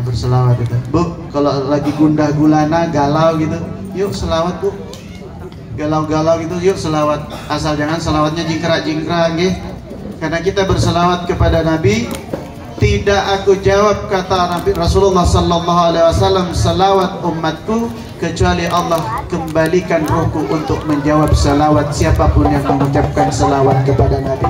berselawat itu. Bu, kalau lagi gundah gulana, galau gitu, yuk selawat Bu. Galau-galau gitu, yuk selawat. Asal jangan selawatnya jingkrak-jingkrak nggih. karena kita berselawat kepada Nabi. Tidak aku jawab, kata Nabi Rasulullah sallallahu alaihi wasallam, selawat umatku, kecuali Allah kembalikan ruhku untuk menjawab selawat siapapun yang mengucapkan selawat kepada Nabi.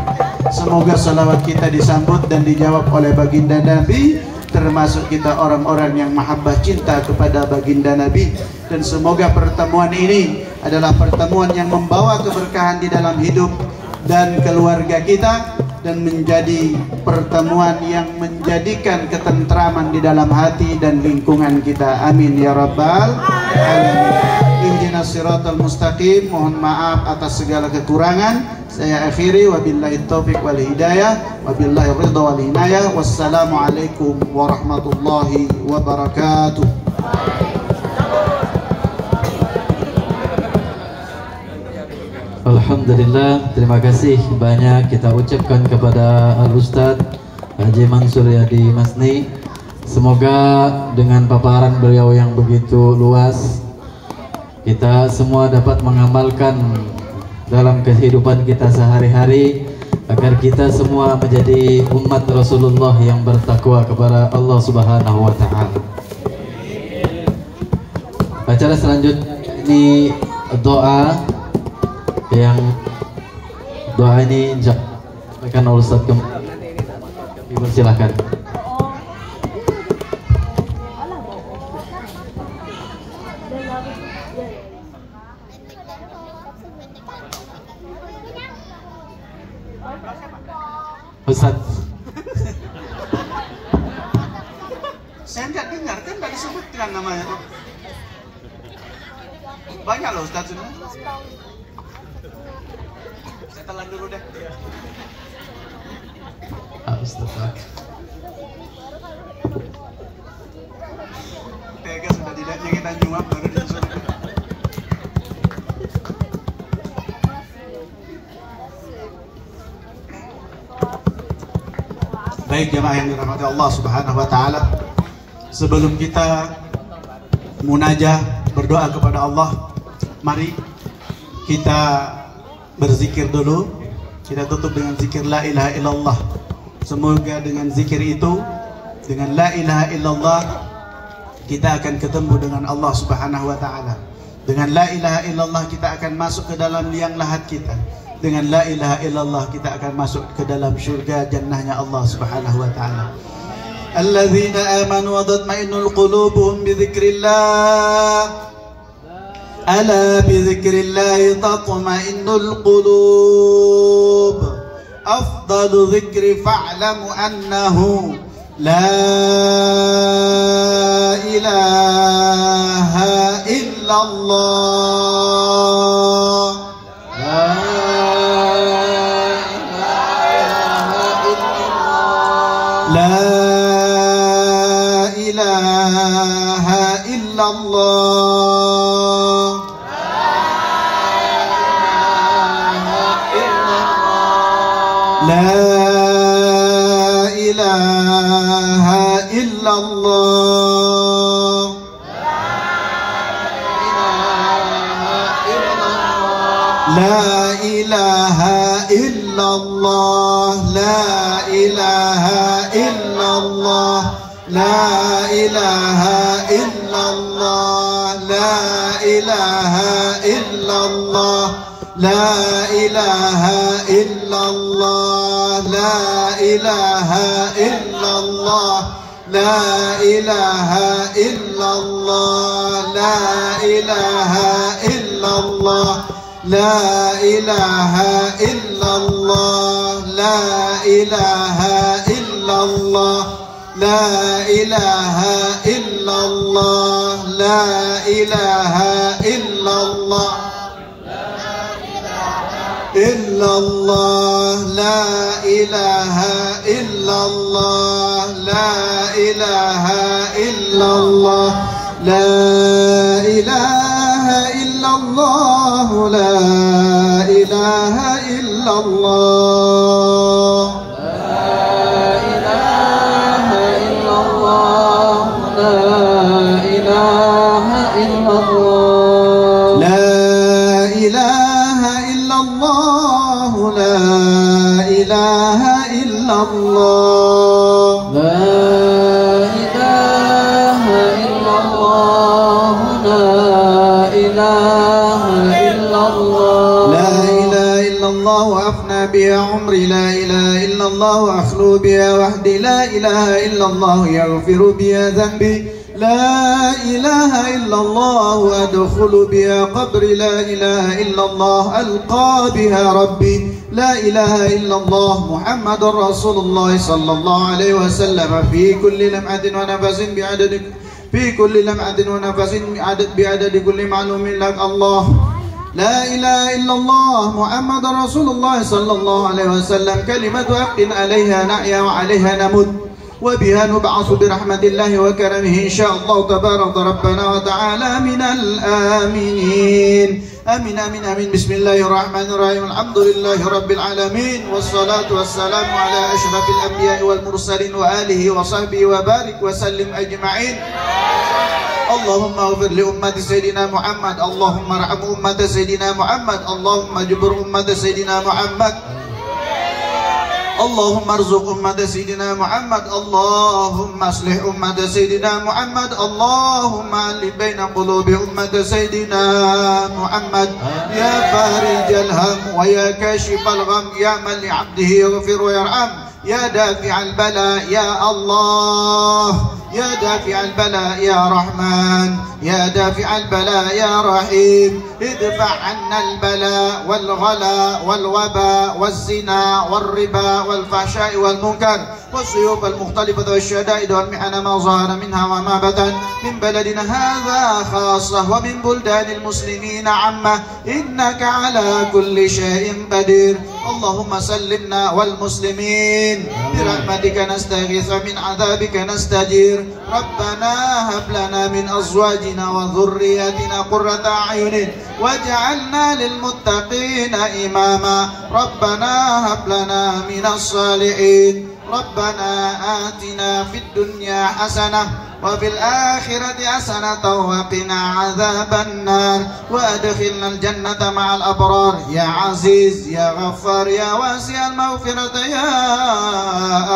Semoga selawat kita disambut dan dijawab oleh baginda Nabi, termasuk kita orang-orang yang mahabbah cinta kepada baginda Nabi. Dan semoga pertemuan ini adalah pertemuan yang membawa keberkahan di dalam hidup dan keluarga kita, dan menjadi pertemuan yang menjadikan ketentraman di dalam hati dan lingkungan kita. Amin ya rabbal alamin. Ihdinas siratal mustaqim. Mohon maaf atas segala kekurangan. Saya akhiri, wabillahi taufiq wal hidayah, wabillahi ridha wal inayah. Wassalamualaikum warahmatullahi wabarakatuh. Alhamdulillah, terima kasih banyak kita ucapkan kepada Al-Ustadz Haji Mansur Yadi Masni. Semoga dengan paparan beliau yang begitu luas, kita semua dapat mengamalkan dalam kehidupan kita sehari-hari, agar kita semua menjadi umat Rasulullah yang bertakwa kepada Allah Subhanahu wa Ta'ala. Acara selanjutnya ini doa, yang doa ini akan oleh Ustaz dipersilahkan. Ustaz, saya nggak dengar, kan nggak disebutkan namanya. Banyak loh Ustaz ini. Saya telan dulu deh. Ustaz. Tega sudah tidaknya kita nyuap baru disuruh. Baik jemaah yang dirahmati Allah Subhanahu wa Ta'ala, sebelum kita munajah berdoa kepada Allah, mari kita berzikir dulu. Kita tutup dengan zikir la ilaha illallah. Semoga dengan zikir itu, dengan la ilaha illallah, kita akan ketemu dengan Allah Subhanahu wa Ta'ala. Dengan la ilaha illallah kita akan masuk ke dalam liang lahat kita. Dengan la ilaha illallah kita akan masuk ke dalam syurga jannahnya Allah Subhanahu wa Ta'ala. Alladzina amanu wa tatma'innul qulubuhum bi dzikrillah. Ala bi dzikrillah tatma'innul qulub. Afdalu dzikri fa'lamu annahu la ilaha illallah. La ilaha illallah. La ilaha illallah. La ilaha illallah. La ilaha illallah. La ilaha illallah. La ilaha illallah. La ilaha illallah. La ilaha illallah. La ilaha illallah. La ilaha illallah. La ilaha illallah. La ilaha illallah. La ilaha illallah. La ilaha illallah. Illallah. La ilaha illallah. La ilaha illallah. La ilaha illallah. La ilaha illallah. La ilaha illallah. La ilaha illallah. La ilaha illallah. La ilaha illallah wa afna biha umri. La ilaha illallah wa akhlu biha wahdi. La ilaha illallah yaghfiru biha dhanbi. لا إله إلا الله أدخل بها قبري. لا إله إلا الله ألقى بها ربي. لا إله إلا الله محمد رسول الله صلى الله عليه وسلم في كل لمعة ونفس بعدد بعدد كل معلوم لك الله. لا إله إلا الله محمد رسول الله صلى الله عليه وسلم كلمة حق عليها نحيا وعليها نموت وبها نبعث برحمة الله وكرمه إن شاء الله تبارك ربنا وتعالى من الآمنين. آمين آمين آمين. بسم الله الرحمن الرحيم. الحمد لله رب العالمين والصلاة والسلام على أشرف الأنبياء والمرسلين وآله وصحبه وبارك وسلم أجمعين. اللهم اغفر لأمة سيدنا محمد. اللهم ارحم أمة سيدنا محمد. اللهم اجبر أمة سيدنا محمد. اللهم ارزق أمة سيدنا محمد. اللهم اصلح أمة سيدنا محمد. اللهم ألف بين قلوب أمة سيدنا محمد. يا فارج الهم ويا كاشف الغم يا من لعبده يغفر ويرحم يا دافع البلاء يا الله. يا دافع البلاء يا رحمن. يا دافع البلاء يا رحيم. ادفع عنا البلاء والغلاء والوباء والزنا والربا والفحشاء والمنكر والسيوف المختلفة والشدائد والمحن ما ظهر منها وما بطن من بلدنا هذا خاصة ومن بلدان المسلمين عامة إنك على كل شيء قدير. اللهم سلمنا والمسلمين برحمتك نستغيث ومن عذابك نستجير. ربنا هب لنا من أزواجنا وذرياتنا قرة أعين واجعلنا للمتقين إماما. ربنا هب لنا من الصالحين. ربنا آتنا في الدنيا حسنة وفي الآخرة حسنة وقنا عذاب النار وأدخلنا الجنة مع الأبرار يا عزيز يا غفار يا واسع المغفرة يا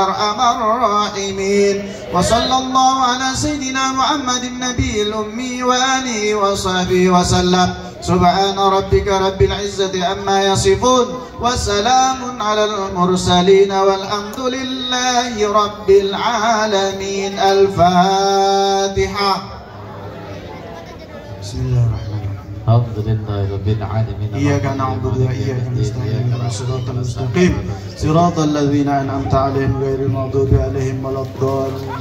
أرحم الراحمين. وصلى الله على سيدنا محمد النبي الأمي وآله وصحبه وسلم. سبحان ربك رب العزة عما يصفون وسلام على المرسلين والحمد لله رب العالمين. الفاتحة. بسم الله الرحمن الرحيم. الحمد لله رب العالمين. إياك نعبد وإياك نستعين اهدنا الصراط المستقيم صراط الذين أنعمت عليهم غير المغضوب عليهم ولا الضالين.